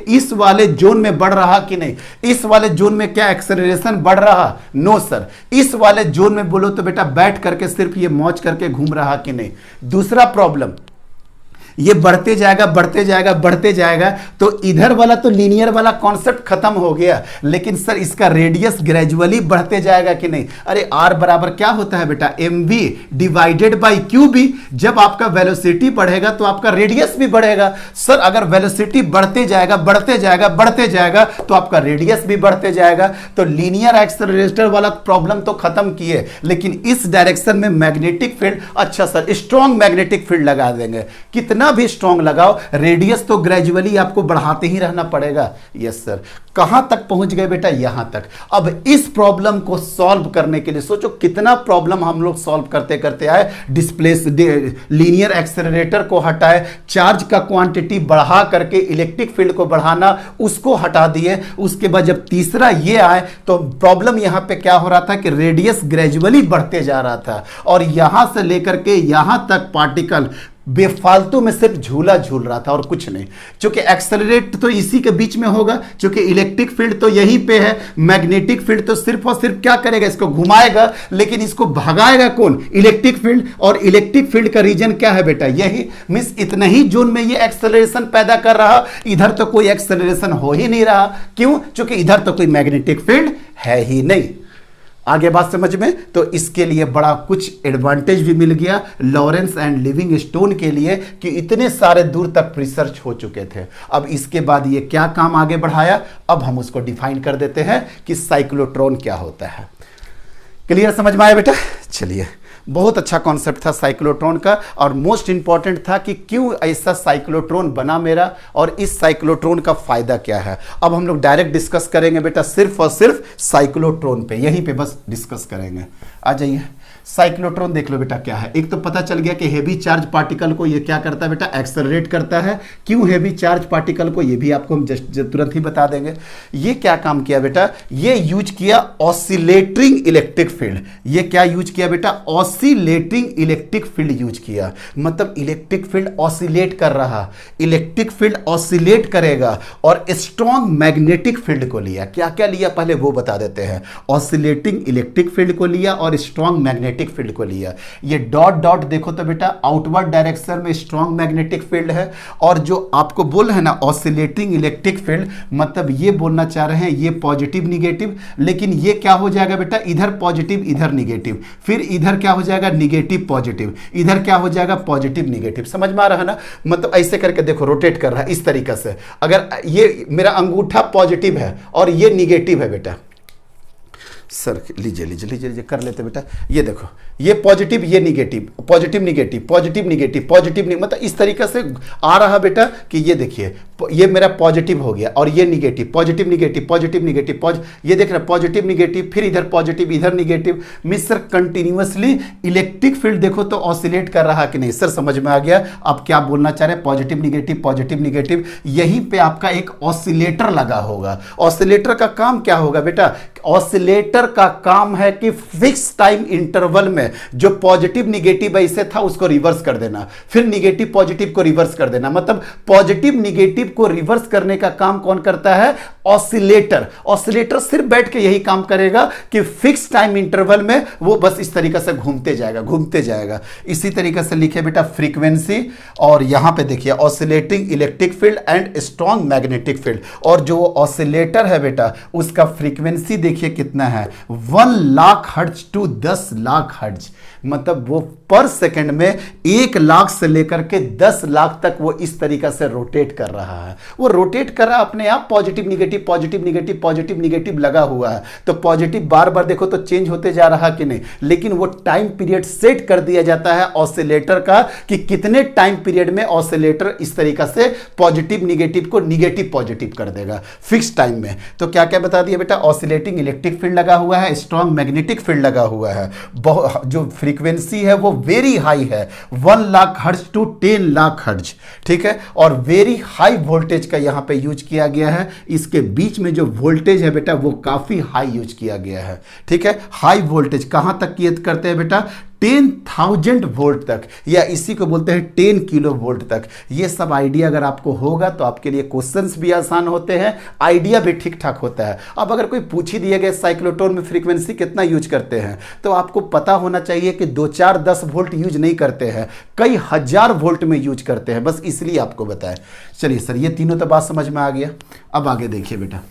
इस वाले जोन में बढ़ रहा कि नहीं, इस वाले जोन में क्या एक्सेलरेशन बढ़ रहा? नो सर, इस वाले जोन में बोलो तो बेटा बैठ करके सिर्फ ये मौज करके घूम रहा कि नहीं। दूसरा प्रॉब्लम, ये बढ़ते जाएगा बढ़ते जाएगा बढ़ते जाएगा, तो इधर वाला तो लीनियर वाला कॉन्सेप्ट खत्म हो गया, लेकिन सर इसका रेडियस ग्रेजुअली बढ़ते जाएगा कि नहीं। अरे आर बराबर क्या होता है बेटा, mv डिवाइडेड बाई qb। जब आपका वेलोसिटी बढ़ेगा तो आपका रेडियस भी बढ़ेगा। सर अगर वेलोसिटी बढ़ते जाएगा बढ़ते जाएगा बढ़ते जाएगा तो आपका रेडियस भी बढ़ते जाएगा। तो लीनियर एक्सेलरेटर वाला प्रॉब्लम तो खत्म किए, लेकिन इस डायरेक्शन में मैग्नेटिक फील्ड, अच्छा सर स्ट्रॉन्ग मैग्नेटिक फील्ड लगा देंगे। कितना कितना भी स्ट्रांग लगाओ, रेडियस तो ग्रेजुअली आपको बढ़ाते ही रहना पड़ेगा। Yes sir. कहां तक पहुंच गए बेटा? यहां तक। अब इस प्रॉब्लम को सॉल्व करने के लिए सोचो कितना प्रॉब्लम हम लोग सॉल्व करते करते आए। डिस्प्लेस लीनियर एक्सेलरेटर को हटाए, चार्ज का क्वांटिटी बढ़ा करके इलेक्ट्रिक फील्ड को बढ़ाना, उसको हटा दिए। उसके बाद जब तीसरा ये आए तो प्रॉब्लम यहां पे क्या हो रहा था कि रेडियस ग्रेजुअली बढ़ते जा रहा था और यहां से लेकर के यहां तक पार्टिकल बेफालतू में सिर्फ झूला झूल रहा था और कुछ नहीं। क्योंकि एक्सेलरेट तो इसी के बीच में होगा, क्योंकि इलेक्ट्रिक फील्ड तो यहीं पे है, मैग्नेटिक फील्ड तो सिर्फ और सिर्फ क्या करेगा? इसको घुमाएगा, लेकिन इसको भगाएगा कौन? Electric field. और इलेक्ट्रिक फील्ड का रीजन क्या है बेटा? यही। मींस इतना ही जोन में ये एक्सेलरेशन पैदा कर रहा, इधर तो कोई एक्सेलरेशन हो ही नहीं रहा। क्यों? क्योंकि इधर तो कोई मैग्नेटिक फील्ड है ही नहीं। आगे बात समझ में? तो इसके लिए बड़ा कुछ एडवांटेज भी मिल गया लॉरेंस एंड लिविंगस्टोन के लिए कि इतने सारे दूर तक रिसर्च हो चुके थे। अब इसके बाद ये क्या काम आगे बढ़ाया, अब हम उसको डिफाइन कर देते हैं कि साइक्लोट्रॉन क्या होता है। क्लियर समझ में आया बेटा? चलिए, बहुत अच्छा कॉन्सेप्ट था साइक्लोट्रॉन का और मोस्ट इंपॉर्टेंट था कि क्यों ऐसा साइक्लोट्रॉन बना मेरा और इस साइक्लोट्रॉन का फायदा क्या है। अब हम लोग डायरेक्ट डिस्कस करेंगे बेटा सिर्फ और सिर्फ साइक्लोट्रॉन पे, यहीं पे बस डिस्कस करेंगे। आ जाइए, साइक्लोट्रॉन देख लो बेटा क्या है। एक तो पता चल गया कि हेवी चार्ज पार्टिकल को ये क्या करता है बेटा? एक्सेलरेट करता है। क्यों हेवी चार्ज पार्टिकल को? ये भी आपको हम तुरंत ही बता देंगे। ये क्या काम किया बेटा? ये यूज किया ऑसिलेटिंग इलेक्ट्रिक फील्ड। ये क्या यूज किया बेटा? ऑसिलेटिंग इलेक्ट्रिक फील्ड यूज किया। मतलब इलेक्ट्रिक फील्ड ऑसिलेट कर रहा, इलेक्ट्रिक फील्ड ऑसिलेट करेगा और स्ट्रॉन्ग मैग्नेटिक फील्ड को लिया। क्या क्या लिया पहले वो बता देते हैं। ऑसिलेटिंग इलेक्ट्रिक फील्ड को लिया और स्ट्रॉन्ग मैग्नेटिक फील्ड को लिया। ये डॉट डॉट देखो तो बेटा आउटवर्ड डायरेक्शन में स्ट्रॉन्ग मैग्नेटिक फील्ड है और जो आपको बोल है ना ऑसिलेटिंग इलेक्ट्रिक फील्ड, मतलब ये बोलना चाह रहे हैं ये पॉजिटिव निगेटिव, लेकिन ये क्या हो जाएगा बेटा? इधर पॉजिटिव इधर निगेटिव, फिर इधर क्या हो जाएगा? निगेटिव पॉजिटिव, इधर क्या हो जाएगा? Positive negative. समझ में आ रहा है ना? मतलब ऐसे करके देखो रोटेट कर रहा है इस तरीके से। अगर ये मेरा अंगूठा पॉजिटिव है और ये निगेटिव है बेटा, सर लीजिए लीजिए लीजिए लीजिए कर लेते बेटा। ये देखो ये पॉजिटिव ये negative, positive negative, positive negative, positive मतलब इस तरीके से आ रहा बेटा कि ये देखिए ये मेरा पॉजिटिव हो गया और ये negative, positive negative, positive negative, ये देख रहे पॉजिटिव निगेटिव, फिर इधर पॉजिटिव इधर negative. Mister continuously electric field देखो तो ऑसिलेट कर रहा कि नहीं? सर समझ में आ गया। अब क्या बोलना चाह रहे हैं? Positive negative positive negative. यहीं पे आपका एक ऑसिलेटर लगा होगा। ऑसिलेटर का काम क्या होगा बेटा? ऑसिलेटर का काम है कि फिक्स टाइम इंटरवल में जो पॉजिटिव निगेटिव ऐसे था उसको रिवर्स कर देना, फिर निगेटिव पॉजिटिव को रिवर्स कर देना। मतलब पॉजिटिव निगेटिव को रिवर्स करने का काम कौन करता है? ऑसिलेटर। ऑसिलेटर सिर्फ बैठ के यही काम करेगा कि फिक्स टाइम इंटरवल में वो बस इस तरीके से घूमते जाएगा घूमते जाएगा। इसी तरीके से लिखे बेटा फ्रीक्वेंसी, और यहां पे देखिए oscillating electric field and strong magnetic field. और जो ऑसिलेटर है बेटा उसका फ्रीक्वेंसी देखिए कितना है? 1 lakh hertz to 10 lakh hertz. मतलब वो पर सेकंड में 1 लाख से लेकर के 10 लाख तक वो इस तरीके से रोटेट कर रहा है। वो रोटेट कर रहा अपने आप, positive negative positive negative positive negative लगा हुआ है। तो पॉजिटिव बार बार देखो तो चेंज होते जा रहा कि नहीं, लेकिन वो टाइम पीरियड सेट कर दिया जाता है ऑसिलेटर का कि कितने टाइम पीरियड में ऑसिलेटर इस तरीके से पॉजिटिव निगेटिव को निगेटिव पॉजिटिव कर देगा फिक्स टाइम में। तो क्या क्या बता दिया बेटा? ऑसिलेटिंग इलेक्ट्रिक फील्ड लगा हुआ है, स्ट्रॉन्ग मैग्नेटिक फील्ड लगा हुआ है, जो फ्रीक्वेंसी है वो वेरी हाई है 1 lakh hertz to 10 lakh hertz. ठीक है, और वेरी हाई वोल्टेज का यहां पे यूज किया गया है। इसके बीच में जो वोल्टेज है बेटा वो काफी हाई यूज किया गया है। ठीक है, हाई वोल्टेज कहां तक किया करते हैं बेटा? 10,000 वोल्ट तक, या इसी को बोलते हैं 10 किलो वोल्ट तक। ये सब आइडिया अगर आपको होगा तो आपके लिए क्वेश्चंस भी आसान होते हैं, आइडिया भी ठीक ठाक होता है। अब अगर कोई पूछ ही दिया गया साइक्लोट्रॉन में फ्रीक्वेंसी कितना यूज करते हैं, तो आपको पता होना चाहिए कि 2 4 10 वोल्ट यूज नहीं करते हैं, कई हजार वोल्ट में यूज करते हैं। बस इसलिए आपको बताया। चलिए सर ये तीनों तो बात समझ में आ गया। अब आगे देखिए बेटा,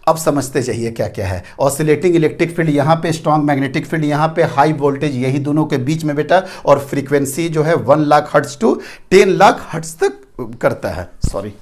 अब समझते जाइए क्या क्या है। ऑसिलेटिंग इलेक्ट्रिक फील्ड यहाँ पे, स्ट्रॉन्ग मैग्नेटिक फील्ड यहाँ पे, हाई वोल्टेज यही दोनों के बीच में बेटा, और फ्रीक्वेंसी जो है 1 lakh hertz to 10 lakh hertz तक करता है। सॉरी,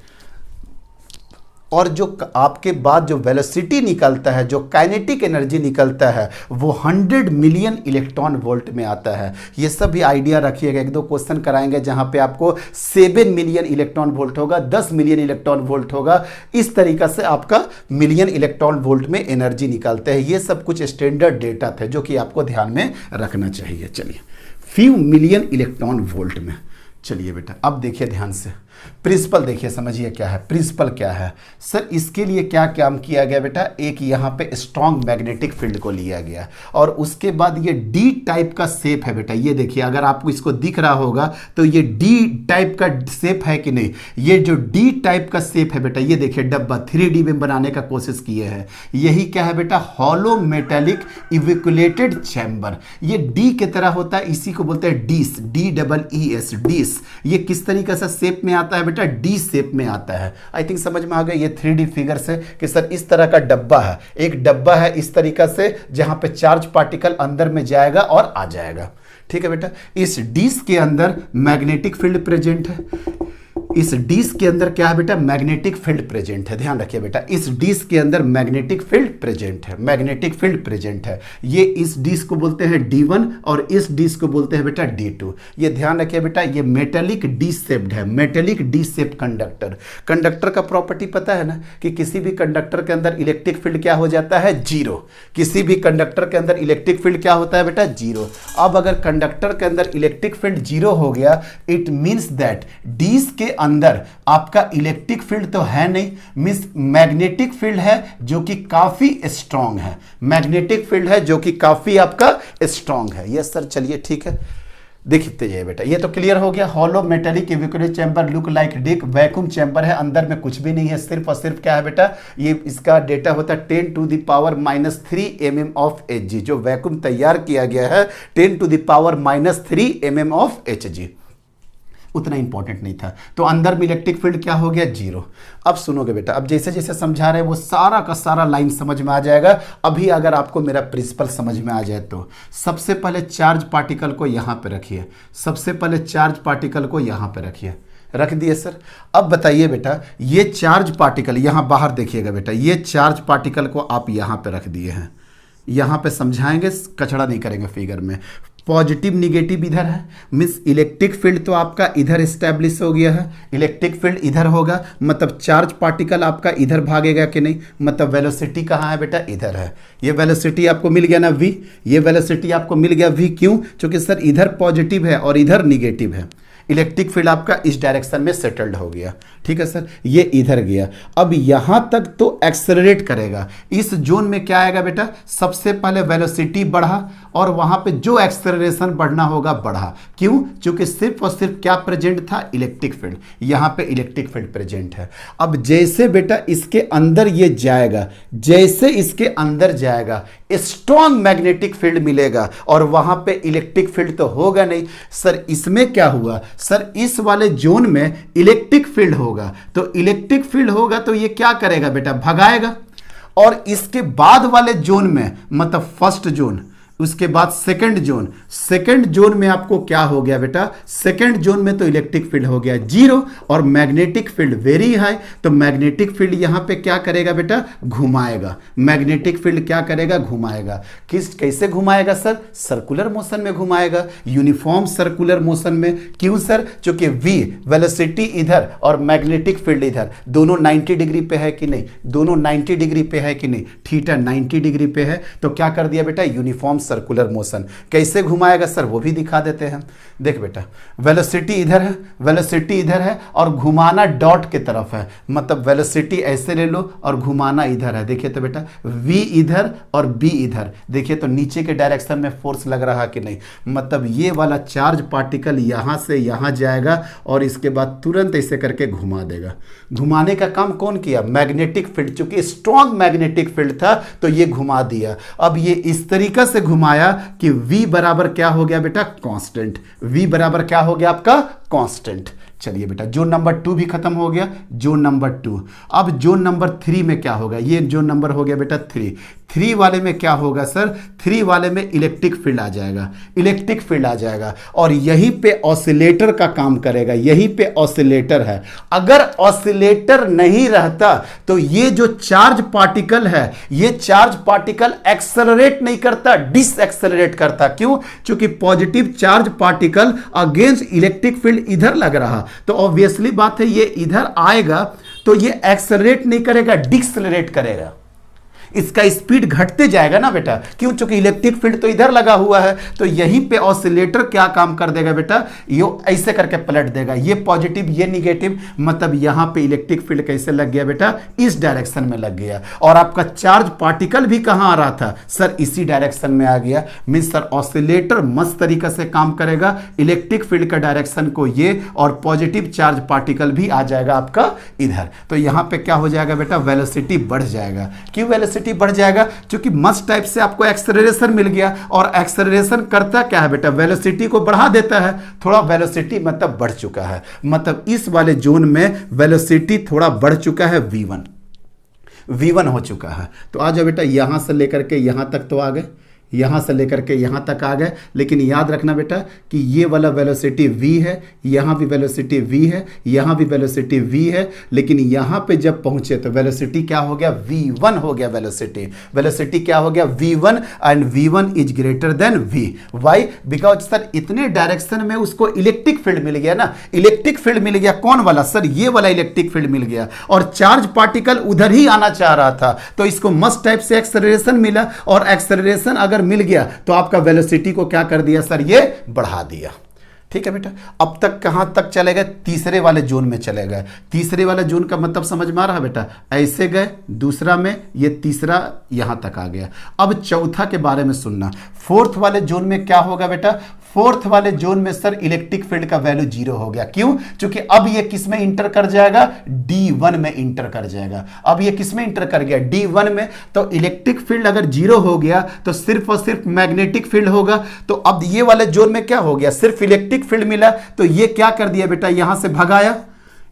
और जो आपके बाद जो वेलोसिटी निकलता है, जो काइनेटिक एनर्जी निकलता है, वो 100 मिलियन इलेक्ट्रॉन वोल्ट में आता है। ये सब भी आइडिया रखिएगा, एक दो क्वेश्चन कराएंगे जहां पे आपको 7 मिलियन इलेक्ट्रॉन वोल्ट होगा, 10 मिलियन इलेक्ट्रॉन वोल्ट होगा, इस तरीका से आपका मिलियन इलेक्ट्रॉन वोल्ट में एनर्जी निकलते हैं। ये सब कुछ स्टैंडर्ड डेटा थे जो कि आपको ध्यान में रखना चाहिए। चलिए, फ्यू मिलियन इलेक्ट्रॉन वोल्ट में। चलिए बेटा, अब देखिए ध्यान से, प्रिंसिपल देखिए, समझिए क्या है प्रिंसिपल क्या है। सर इसके लिए क्या काम किया गया बेटा, एक यहाँ पे स्ट्रॉन्ग मैग्नेटिक फील्ड को लिया गया और उसके बाद ये डी टाइप का शेप है बेटा। ये देखिए, अगर आपको इसको दिख रहा होगा तो ये डी टाइप का शेप है कि नहीं। ये जो डी टाइप का शेप है बेटा, ये देखिए डब्बा 3D में बनाने का कोशिश किए हैं। यही क्या है बेटा, हॉलो मेटेलिक इवेक्युलेटेड चैम्बर। ये डी की तरह होता है, इसी को बोलते हैं डिस, DEES, डिस। ये किस तरीके से शेप में आता है बेटा, डी शेप में आता है। आई थिंक समझ में आ गया ये 3D फिगर से कि सर इस तरह का डब्बा है, एक डब्बा है इस तरीका से जहां पे चार्ज पार्टिकल अंदर में जाएगा और आ जाएगा। ठीक है बेटा, इस डिस्क के अंदर मैग्नेटिक फील्ड प्रेजेंट है। इस डिस्क के अंदर क्या है बेटा, मैग्नेटिक फील्ड प्रेजेंट है। ध्यान रखिए बेटा, इस डिस्क के अंदर मैग्नेटिक फील्ड प्रेजेंट है, मैग्नेटिक फील्ड प्रेजेंट है। ये इस डिस्क को बोलते हैं D1 और इस डिस्क को बोलते हैं बेटा D2। ये ध्यान रखिए बेटा, ये मेटेलिक डी शेप्ड है, metallic D shape conductor. Conductor का प्रॉपर्टी पता है ना कि किसी भी कंडक्टर के अंदर इलेक्ट्रिक फील्ड क्या हो जाता है, जीरो। किसी भी कंडक्टर के अंदर इलेक्ट्रिक फील्ड क्या होता है बेटा, जीरो। अब अगर कंडक्टर के अंदर इलेक्ट्रिक फील्ड जीरो हो गया, इट मीन्स दैट डिस्क के अंदर आपका इलेक्ट्रिक फील्ड तो है नहीं, मींस मैग्नेटिक फील्ड है जो कि काफी स्ट्रांग है। मैग्नेटिक फील्ड है जो कि काफी आपका स्ट्रांग है। यस सर, चलिए ठीक है, देखते जाइए बेटा। ये तो क्लियर हो गया। Hollow metallic evacuated chamber look like disc, vacuum chamber है, अंदर में कुछ भी नहीं है, सिर्फ और सिर्फ क्या है बेटा, ये इसका डेटा होता है 10⁻³ mm ऑफ Hg। जो वैक्यूम तैयार किया गया है 10⁻³ mm ऑफ Hg, उतना इंपॉर्टेंट नहीं था। तो अंदर में इलेक्ट्रिक फील्ड क्या हो गया, जीरो। अब सुनोगे बेटा, अब जैसे जैसे समझा रहे हैं वो सारा का सारा लाइन समझ में आ जाएगा। अभी अगर आपको मेरा प्रिंसिपल समझ में आ जाए तो सबसे पहले चार्ज पार्टिकल को यहां पे रखिए, सबसे पहले चार्ज पार्टिकल को यहां पे रखिए। रख दिए सर। अब बताइए बेटा, ये चार्ज पार्टिकल यहां बाहर देखिएगा बेटा, ये चार्ज पार्टिकल को आप यहां पे रख दिए हैं। यहां पे समझाएंगे, कचड़ा नहीं करेंगे फिगर में। पॉजिटिव निगेटिव इधर है, मीन्स इलेक्ट्रिक फील्ड तो आपका इधर एस्टेब्लिश हो गया है, इलेक्ट्रिक फील्ड इधर होगा, मतलब चार्ज पार्टिकल आपका इधर भागेगा कि नहीं, मतलब वेलोसिटी कहाँ है बेटा, इधर है। ये वेलोसिटी आपको मिल गया ना v, ये वेलोसिटी आपको मिल गया v, क्यों, क्योंकि सर इधर पॉजिटिव है और इधर निगेटिव है। इलेक्ट्रिक फील्ड आपका इस डायरेक्शन में सेटल्ड हो गया। ठीक है सर, ये इधर गया। अब यहां तक तो एक्सेलरेट करेगा। इस जोन में क्या आएगा बेटा, सबसे पहले वेलोसिटी बढ़ा और वहां पे जो एक्सेलरेशन बढ़ना होगा बढ़ा। क्यों, क्योंकि सिर्फ और सिर्फ क्या प्रेजेंट था, इलेक्ट्रिक फील्ड। यहां पे इलेक्ट्रिक फील्ड प्रेजेंट है। अब जैसे बेटा इसके अंदर ये जाएगा, जैसे इसके अंदर जाएगा स्ट्रॉन्ग मैग्नेटिक फील्ड मिलेगा और वहां पे इलेक्ट्रिक फील्ड तो होगा नहीं। सर इसमें क्या हुआ, सर इस वाले जोन में इलेक्ट्रिक फील्ड होगा, तो इलेक्ट्रिक फील्ड होगा तो ये क्या करेगा बेटा, भगाएगा। और इसके बाद वाले जोन में, मतलब फर्स्ट जोन, उसके बाद सेकंड जोन, सेकंड जोन में आपको क्या हो गया बेटा, सेकंड जोन में तो इलेक्ट्रिक फील्ड हो गया जीरो और मैग्नेटिक फील्ड वेरी हाई। तो मैग्नेटिक फील्ड यहां पे क्या करेगा बेटा, घुमाएगा। मैग्नेटिक फील्ड क्या करेगा, घुमाएगा। कैसे घुमाएगा सर, सर्कुलर मोशन में घुमाएगा, यूनिफॉर्म सर्कुलर मोशन में। क्यों सर, क्योंकि v वेलोसिटी इधर और मैग्नेटिक फील्ड इधर, दोनों 90 डिग्री पे है कि नहीं, दोनों 90 डिग्री पे है कि नहीं, थीटा 90 डिग्री पे है। तो क्या कर दिया बेटा, यूनिफॉर्म सर्कुलर मोशन। कैसे घुमाएगा सर, वो भी दिखा देते हैं। देख बेटा, वेलोसिटी इधर है, वेलोसिटी इधर है और घुमाना डॉट की तरफ है, मतलब वेलोसिटी ऐसे ले लो और घुमाना इधर है। देखिए तो बेटा v इधर और b इधर, देखिए तो नीचे के डायरेक्शन में फोर्स लग रहा कि नहीं, मतलब ये वाला चार्ज पार्टिकल यहां से यहां जाएगा और इसके बाद तुरंत ऐसे करके घुमा देगा। घुमाने का काम कौन किया, मैग्नेटिक फील्ड। चूंकि स्ट्रॉन्ग मैग्नेटिक फील्ड था तो ये घुमा दिया। अब ये इस तरीके से घुमाया कि v बराबर क्या हो गया बेटा, कांस्टेंट। v बराबर क्या हो गया आपका, कांस्टेंट। चलिए बेटा, जोन नंबर 2 भी खत्म हो गया, जोन नंबर 2। अब जोन नंबर 3 में क्या होगा, ये जोन नंबर हो गया बेटा 3। 3 वाले में क्या होगा सर, 3 वाले में इलेक्ट्रिक फील्ड आ जाएगा, इलेक्ट्रिक फील्ड आ जाएगा और यहीं पे ऑसिलेटर का काम करेगा, यहीं पे ऑसिलेटर है। अगर ऑसिलेटर नहीं रहता तो ये जो चार्ज पार्टिकल है, ये चार्ज पार्टिकल एक्सेलरेट नहीं करता, डिस एक्सेलरेट करता। क्यों? क्योंकि positive charge particle against electric field इधर लग रहा, तो ऑब्वियसली बात है ये इधर आएगा तो ये एक्सेलरेट नहीं करेगा, डिक्सेलरेट करेगा, इसका स्पीड घटते जाएगा ना बेटा। क्यों? चूंकि इलेक्ट्रिक फील्ड तो इधर लगा हुआ है, तो यहीं पे ऑसिलेटर क्या काम कर देगा बेटा, ये ऐसे करके पलट देगा, ये पॉजिटिव ये निगेटिव, मतलब यहां पे इलेक्ट्रिक फील्ड कैसे लग गया बेटा, इस डायरेक्शन में लग गया। और आपका चार्ज पार्टिकल भी कहां आ रहा था सर, इसी डायरेक्शन में आ गया। मींस सर ऑसिलेटर मस्त तरीके से काम करेगा, इलेक्ट्रिक फील्ड का डायरेक्शन को ये और पॉजिटिव चार्ज पार्टिकल भी आ जाएगा आपका इधर। तो यहां पे क्या हो जाएगा बेटा, वेलोसिटी बढ़ जाएगा। क्यों वेलोसिटी बढ़ जाएगा? क्योंकि मस टाइप से आपको एक्सेलरेशन मिल गया, और एक्सेलरेशन करता क्या है बेटा, वेलोसिटी को बढ़ा देता है। थोड़ा वेलोसिटी मतलब बढ़ चुका है, मतलब इस वाले जोन में वेलोसिटी थोड़ा बढ़ चुका है, v1 हो चुका है। तो आ जाओ बेटा, यहां से लेकर के यहां तक तो आ गए, यहां से लेकर के यहां तक आ गए, लेकिन याद रखना बेटा कि ये वाला वेलोसिटी v है, यहां भी वेलोसिटी v है, यहां भी वेलोसिटी v है, लेकिन यहां पे जब पहुंचे तो वेलोसिटी क्या हो गया, v1 हो गया। वेलोसिटी क्या हो गया, v1, and v1 is greater than v। Why? Because sir इतने डायरेक्शन में उसको इलेक्ट्रिक फील्ड मिल गया ना, इलेक्ट्रिक फील्ड मिल गया। कौन वाला सर, ये वाला इलेक्ट्रिक फील्ड मिल गया, और चार्ज पार्टिकल उधर ही आना चाह रहा था, तो इसको मस टाइप से एक्सेलरेशन मिला, और एक्सेलरेशन अगर मिल गया तो आपका वेलोसिटी को क्या कर दिया सर, ये बढ़ा दिया। ठीक है बेटा, अब तक कहां तक चले गए, तीसरे वाले जोन में चले गए। तीसरे वाले जोन का मतलब समझ में आ रहा है बेटा, ऐसे गए दूसरा में, ये तीसरा यहां तक आ गया। अब चौथा के बारे में सुनना, फोर्थ वाले जोन में क्या होगा बेटा, फोर्थ वाले जोन में सर इलेक्ट्रिक फील्ड का वैल्यू 0 हो गया। क्यों? क्योंकि अब ये किस में इंटर कर जाएगा, D1 में इंटर कर जाएगा। अब ये किस में इंटर कर गया, D1 में। तो इलेक्ट्रिक फील्ड अगर 0 हो गया तो सिर्फ और सिर्फ मैग्नेटिक फील्ड होगा। तो अब ये वाले जोन में क्या हो गया, सिर्फ इलेक्ट्रिक फील्ड मिला, तो ये क्या कर दिया बेटा, यहां से भगाया,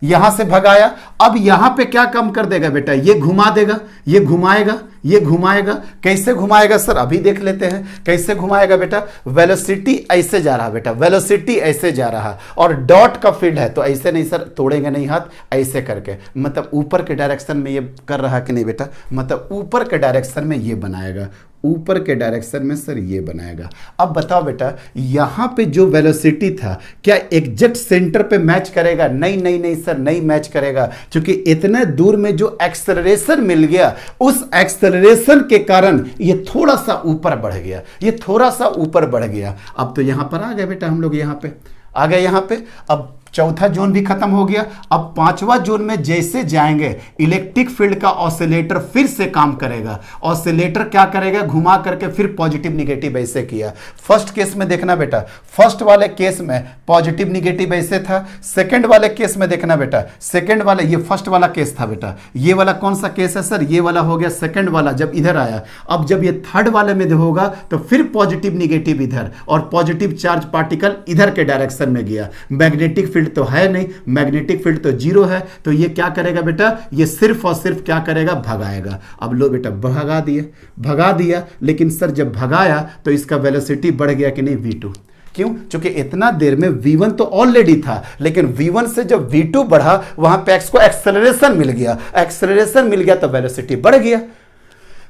यहां से भगाया। अब यहां पे क्या कम कर देगा बेटा, ये घुमा देगा, ये घुमाएगा, ये घुमाएगा। कैसे घुमाएगा सर, अभी देख लेते हैं कैसे घुमाएगा बेटा। वेलोसिटी ऐसे जा रहा बेटा, वेलोसिटी ऐसे जा रहा, और डॉट का फील्ड है, तो ऐसे नहीं सर, तोड़ेंगे नहीं हाथ, ऐसे करके, मतलब ऊपर के डायरेक्शन में ये कर रहा कि नहीं बेटा, मतलब ऊपर के डायरेक्शन में ये बनाएगा, ऊपर के डायरेक्शन में सर ये बनाएगा। अब बताओ बेटा, यहां पे जो वेलोसिटी था क्या एग्जैक्ट सेंटर पे मैच करेगा? नहीं नहीं नहीं सर, नहीं मैच करेगा, क्योंकि इतने दूर में जो एक्सेलरेशन मिल गया, उस एक्सेलरेशन के कारण ये थोड़ा सा ऊपर बढ़ गया, ये थोड़ा सा ऊपर बढ़ गया। अब तो यहां पर आ गए बेटा, हम लोग यहां पे आ गए, यहां पे। अब चौथा जोन भी खत्म हो गया। अब पांचवा जोन में जैसे जाएंगे, इलेक्ट्रिक फील्ड का ऑसिलेटर फिर से काम करेगा। ऑसिलेटर क्या करेगा, घुमा करके फिर पॉजिटिव निगेटिव ऐसे किया। फर्स्ट केस में देखना बेटा, फर्स्ट वाले केस में पॉजिटिव निगेटिव ऐसे था। सेकंड वाले केस में देखना बेटा, सेकंड वाले, ये फर्स्ट वाला केस था बेटा, ये वाला कौन सा केस है सर, ये वाला हो गया सेकंड वाला, जब इधर आया। अब जब ये थर्ड वाले में होगा तो फिर पॉजिटिव निगेटिव इधर, और पॉजिटिव चार्ज पार्टिकल इधर के डायरेक्शन में गया। मैग्नेटिक फील्ड तो है नहीं, मैग्नेटिक फील्ड तो 0 है, तो ये क्या करेगा बेटा, ये सिर्फ और सिर्फ क्या करेगा, भगाएगा। अब लो बेटा, भगा दिया, लेकिन सर जब भगाया तो इसका वेलोसिटी बढ़ गया कि नहीं, v2। क्यों? क्योंकि इतना देर में v1 तो ऑलरेडी था, लेकिन v1 से जब v2 बढ़ा, वहां पे x को एक्सेलरेशन मिल गया, एक्सेलरेशन मिल गया तो वेलोसिटी बढ़ गया।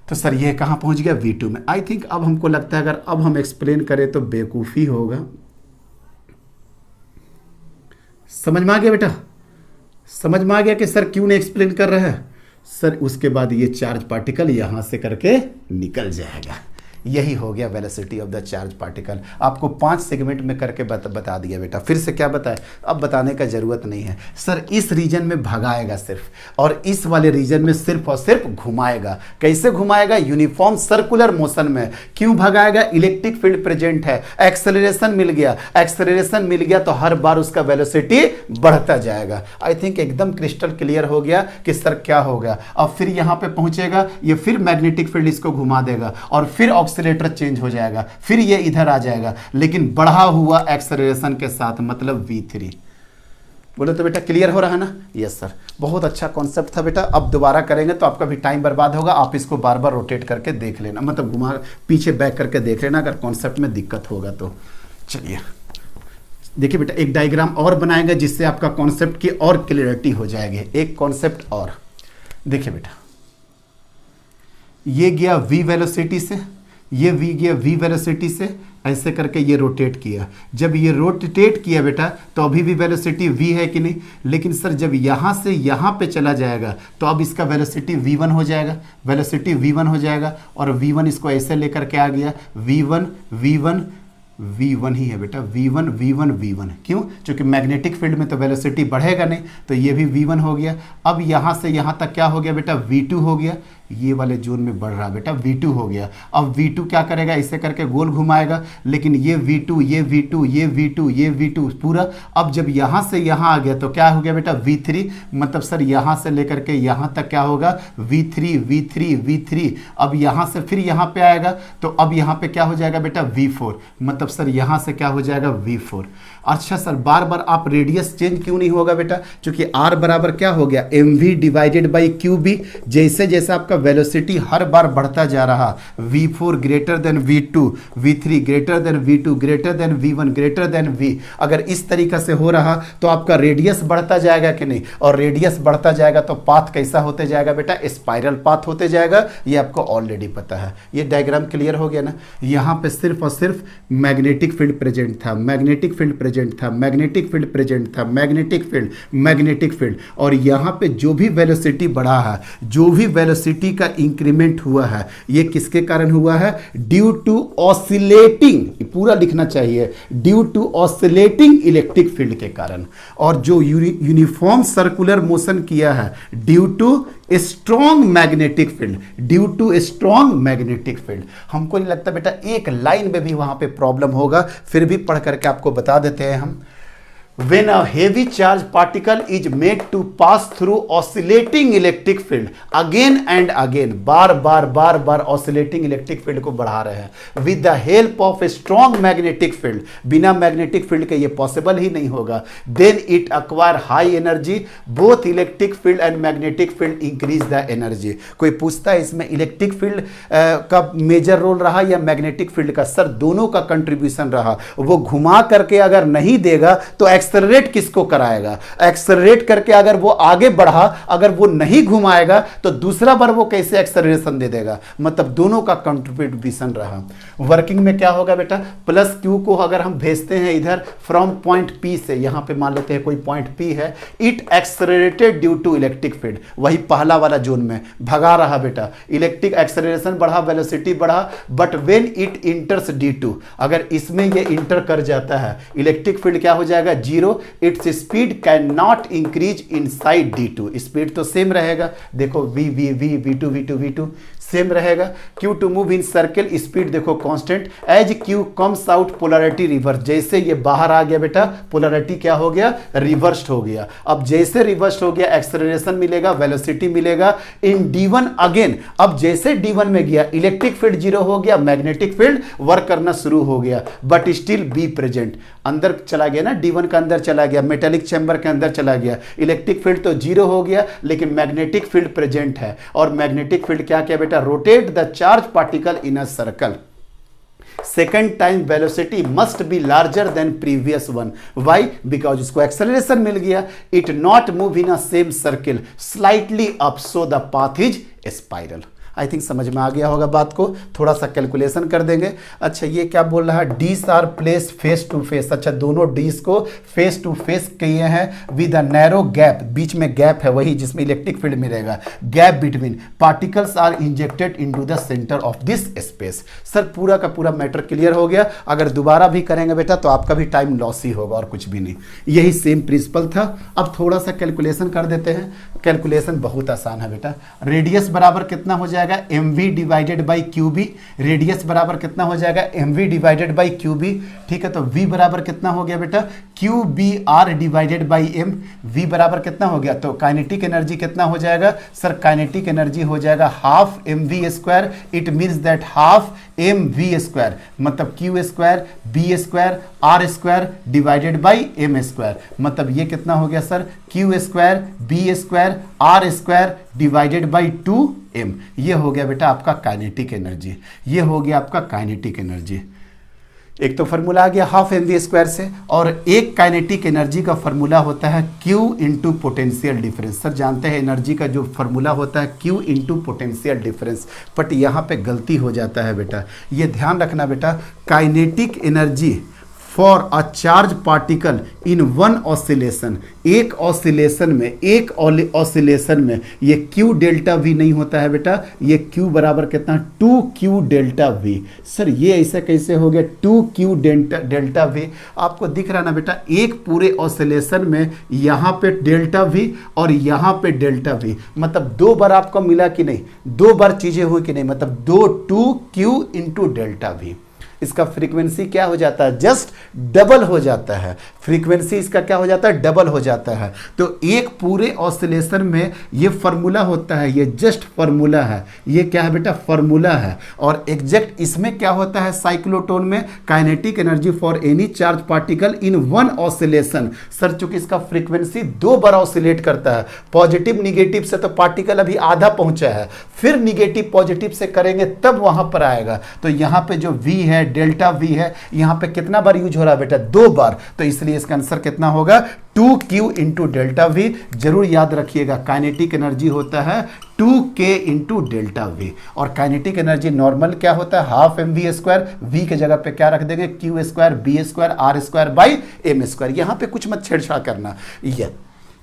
तो सर ये कहां पहुंच गया, v2 में। आई थिंक अब हमको लगता है अगर अब हम एक्सप्लेन करें तो बेवकूफ़ी होगा। समझ में आ गया बेटा, समझ में आ गया कि सर क्यों नहीं एक्सप्लेन कर रहे हैं सर। उसके बाद ये चार्ज पार्टिकल यहां से करके निकल जाएगा। यही हो गया velocity of the charge particle. आपको 5 सेगमेंट में करके बता दिया बेटा। फिर से क्या बताए, अब बताने का जरूरत नहीं है सर। इस रीजन में भगाएगा सिर्फ, और इस वाले रीजन में सिर्फ और सिर्फ घुमाएगा। कैसे घुमाएगा, यूनिफॉर्म सर्कुलर मोशन में। क्यों भगाएगा, इलेक्ट्रिक फील्ड प्रेजेंट है, एक्सेलरेशन मिल गया, एक्सेलरेशन मिल गया तो हर बार उसका वेलोसिटी बढ़ता जाएगा। आई थिंक एकदम क्रिस्टल क्लियर हो गया कि सर क्या होगा। अब फिर यहां पे पहुंचेगा, ये फिर मैग्नेटिक फील्ड इसको घुमा देगा, और फिर ऑक्सीलेटर चेंज हो जाएगा, फिर ये इधर आ जाएगा, लेकिन बढ़ा हुआ एक्सेलरेशन के साथ, मतलब v3। बोले तो बेटा क्लियर हो रहा है ना? यस सर, बहुत अच्छा कॉन्सेप्ट था बेटा। अब दोबारा करेंगे तो आपका भी टाइम बर्बाद होगा, आप इसको बार बार रोटेट करके देख लेना, मतलब घुमा पीछे बैक करके देख लेना अगर कॉन्सेप्ट में दिक्कत होगा तो। चलिए देखिए बेटा, एक डायग्राम और बनाएंगे जिससे आपका कॉन्सेप्ट की और क्लियरिटी हो जाएगी। एक कॉन्सेप्ट और देखिए बेटा, ये गया v वेलोसिटी से, ये v गया v वेलोसिटी से, ऐसे करके ये रोटेट किया। जब ये रोटेट किया बेटा तो अभी भी वेलोसिटी v है कि नहीं, लेकिन सर जब यहाँ से यहाँ पे चला जाएगा तो अब इसका वेलोसिटी v1 हो जाएगा, वेलोसिटी v1 हो जाएगा। और v1 इसको ऐसे लेकर के आ गया, v1 v1 v1 ही है बेटा, v1 v1 v1। क्यों? क्योंकि मैग्नेटिक फील्ड में तो वेलोसिटी बढ़ेगा नहीं, तो ये भी v1 हो गया। अब यहाँ से यहाँ तक क्या हो गया बेटा, v2 हो गया। ये वाले जोन में बढ़ रहा बेटा, v2 हो गया। अब v2 क्या करेगा, ऐसे करके गोल घुमाएगा, लेकिन ये v2 ये v2 ये v2 ये v2 पूरा। अब जब यहाँ से यहाँ आ गया तो क्या हो गया बेटा, v3। मतलब सर यहाँ से लेकर के यहाँ तक क्या होगा, v3 v3 v3। अब यहाँ से फिर यहाँ पे आएगा तो अब यहाँ पे क्या हो जाएगा बेटा, v4। मतलब सर यहाँ से क्या हो जाएगा, v4। अच्छा सर बार बार आप रेडियस चेंज क्यों नहीं होगा बेटा, क्योंकि r बराबर क्या हो गया, mv डिवाइडेड बाई qb। जैसे जैसे आपका वेलोसिटी हर बार बढ़ता जा रहा, v4 greater than v2, v3 greater than v2 greater than v1 greater than v। अगर इस तरीका से हो रहा तो आपका रेडियस बढ़ता जाएगा कि नहीं, और रेडियस बढ़ता जाएगा तो पाथ कैसा होते जाएगा बेटा, स्पाइरल पाथ होते जाएगा। ये आपको ऑलरेडी पता है। ये डायग्राम क्लियर हो गया ना? यहाँ पे सिर्फ और सिर्फ मैग्नेटिक फील्ड प्रेजेंट था, मैग्नेटिक फील्ड प्रेजेंट था, मैग्नेटिक फील्ड प्रेजेंट था, मैग्नेटिक फील्ड, मैग्नेटिक फील्ड। और यहाँ पे जो भी वेलोसिटी बढ़ा है, जो भी वेलोसिटी का इंक्रीमेंट हुआ है, ये किसके कारण हुआ है, ड्यू टू ऑसिलेटिंग, पूरा लिखना चाहिए, due to oscillating electric field के कारण। और जो यूनिफॉर्म सर्कुलर मोशन किया है due to strong magnetic field, due to strong magnetic field. हमको नहीं लगता बेटा एक लाइन में भी वहां पे प्रॉब्लम होगा, फिर भी पढ़ करके आपको बता देते हैं हम। When a heavy charge particle is made to pass through oscillating electric field again and again, bar bar oscillating electric field को बढ़ा रहे हैं with the help of a strong magnetic field, बिना magnetic field के ये possible ही नहीं होगा। Then it acquire high energy, both electric field and magnetic field increase the energy। कोई पूछता है इसमें इलेक्ट्रिक फील्ड का मेजर रोल रहा या मैग्नेटिक फील्ड का? सर दोनों का कंट्रीब्यूशन रहा। वो घुमा करके अगर नहीं देगा तो एक्सेलरेट किसको कराएगा, एक्सेलरेट करके अगर वो आगे बढ़ा, अगर वो नहीं घुमाएगा तो दूसरा बार वो कैसे एक्सेलरेशन दे देगा। मतलब दोनों का कंट्रीब्यूशन रहा। वर्किंग में क्या होगा बेटा, प्लस क्यू को अगर हम भेजते हैं इधर फ्रॉम पॉइंट पी से, यहां पे मान लेते हैं कोई पॉइंट पी है, it accelerated due to electric field, वही पहला वाला जोन में भगा रहा बेटा, इलेक्ट्रिक एक्सेलरेशन बढ़ा, वेलोसिटी बढ़ा, but when it enters d2, अगर इसमें ये इंटर कर जाता है इलेक्ट्रिक फील्ड क्या हो जाएगा, zero. Its speed can not increase inside d2, speed तो सेम रहेगा, देखो v2 सेम रहेगा। Q to move in circle, speed देखो constant. As Q comes out polarity reverse, जैसे ये बाहर आ गया बेटा पोलैरिटी क्या हो गया, रिवर्स्ड हो गया। अब जैसे रिवर्स्ड हो गया एक्सेलरेशन मिलेगा, वेलोसिटी मिलेगा इन d1 अगेन। अब जैसे d1 में गया इलेक्ट्रिक फील्ड जीरो हो गया, मैग्नेटिक फील्ड वर्क करना शुरू हो गया, बट स्टिल बी प्रेजेंट, अंदर चला गया ना, d1 का अंदर चला गया, मेटेलिक चैम्बर के अंदर चला गया, इलेक्ट्रिक फील्ड तो जीरो हो गया लेकिन मैग्नेटिक फील्ड प्रेजेंट है। और मैग्नेटिक फील्ड क्या किया बेटा, rotate the charge particle in a circle. Second time velocity must be larger than previous one. Why? Because इसको acceleration मिल गया. It not move in a same circle, slightly up, so the path is spiral. I think समझ में आ गया होगा बात को। थोड़ा सा कैलकुलेशन कर देंगे। अच्छा ये क्या बोल रहा है, dees are place face to face. अच्छा दोनों डीज को फेस टू फेस किए हैं विद अ नैरो गैप, बीच में गैप है वही जिसमें इलेक्ट्रिक फील्ड मिलेगा, gap between particles are injected into the centre of this space. Sir पूरा का पूरा मैटर क्लियर हो गया। अगर दोबारा भी करेंगे बेटा तो आपका भी टाइम लॉस ही होगा और कुछ भी नहीं। यही सेम प्रिंसिपल था। अब थोड़ा सा कैलकुलेशन कर देते हैं। कैलकुलेशन बहुत आसान है बेटा। रेडियस बराबर कितना हो जाएगा, mv divided by qb। Radius बराबर कितना हो जाएगा, mv डिवाइडेड बाई qb। ठीक है, तो v बराबर कितना हो गया बेटा, Q B R divided by M. V बराबर कितना हो गया, तो काइनेटिक एनर्जी कितना हो जाएगा सर, काइनेटिक एनर्जी हो जाएगा half M V square. It means that half M V square मतलब Q square B square R square divided by M square. मतलब ये कितना हो गया sir, Q square B square R square divided by 2m। ये हो गया बेटा आपका काइनेटिक एनर्जी, ये हो गया आपका काइनेटिक एनर्जी। एक तो फार्मूला आ गया हाफ एम वी स्क्वायर से, और एक काइनेटिक एनर्जी का फार्मूला होता है Q into potential difference. Sir जानते हैं एनर्जी का जो फार्मूला होता है Q into potential difference, but यहाँ पे गलती हो जाता है बेटा, ये ध्यान रखना बेटा। Kinetic energy for a charge particle in one oscillation, एक ऑसिलेशन में, एक ऑसिलेशन में ये Q डेल्टा V नहीं होता है बेटा, ये Q बराबर कितना 2Q डेल्टा V। सर ये ऐसा कैसे हो गया 2Q डेल्टा V, आपको दिख रहा ना बेटा, एक पूरे ऑसिलेशन में यहाँ पे डेल्टा V और यहाँ पे डेल्टा V, मतलब 2 बार आपको मिला कि नहीं, 2 बार चीजें हुई कि नहीं, मतलब 2Q इंटू डेल्टा V। इसका फ्रीक्वेंसी क्या हो जाता है, जस्ट डबल हो जाता है, फ्रीक्वेंसी इसका क्या हो जाता है, डबल हो जाता है। तो एक पूरे ऑसिलेशन में ये फार्मूला होता है, ये जस्ट फार्मूला है, ये क्या है बेटा, फार्मूला है। और एग्जैक्ट इसमें क्या होता है, साइक्लोट्रॉन में kinetic energy for any charge particle in one oscillation. Sir चूंकि इसका फ्रीक्वेंसी 2 बार ऑसिलेट करता है, पॉजिटिव निगेटिव से तो पार्टिकल अभी आधा पहुंचा है, फिर निगेटिव पॉजिटिव से करेंगे तब वहां पर आएगा। तो यहाँ पे जो V है डेल्टा V है, यहाँ पे कितना बार यूज हो रहा है बेटा, 2 बार, तो इसलिए इसका आंसर कितना होगा 2Q इंटू डेल्टा V। जरूर याद रखिएगा काइनेटिक एनर्जी होता है 2K इंटू डेल्टा V, और काइनेटिक एनर्जी नॉर्मल क्या होता है half M V square, V के जगह पे क्या रख देंगे Q square B square R square by M square. यहाँ पे कुछ मत छेड़छाड़ करना।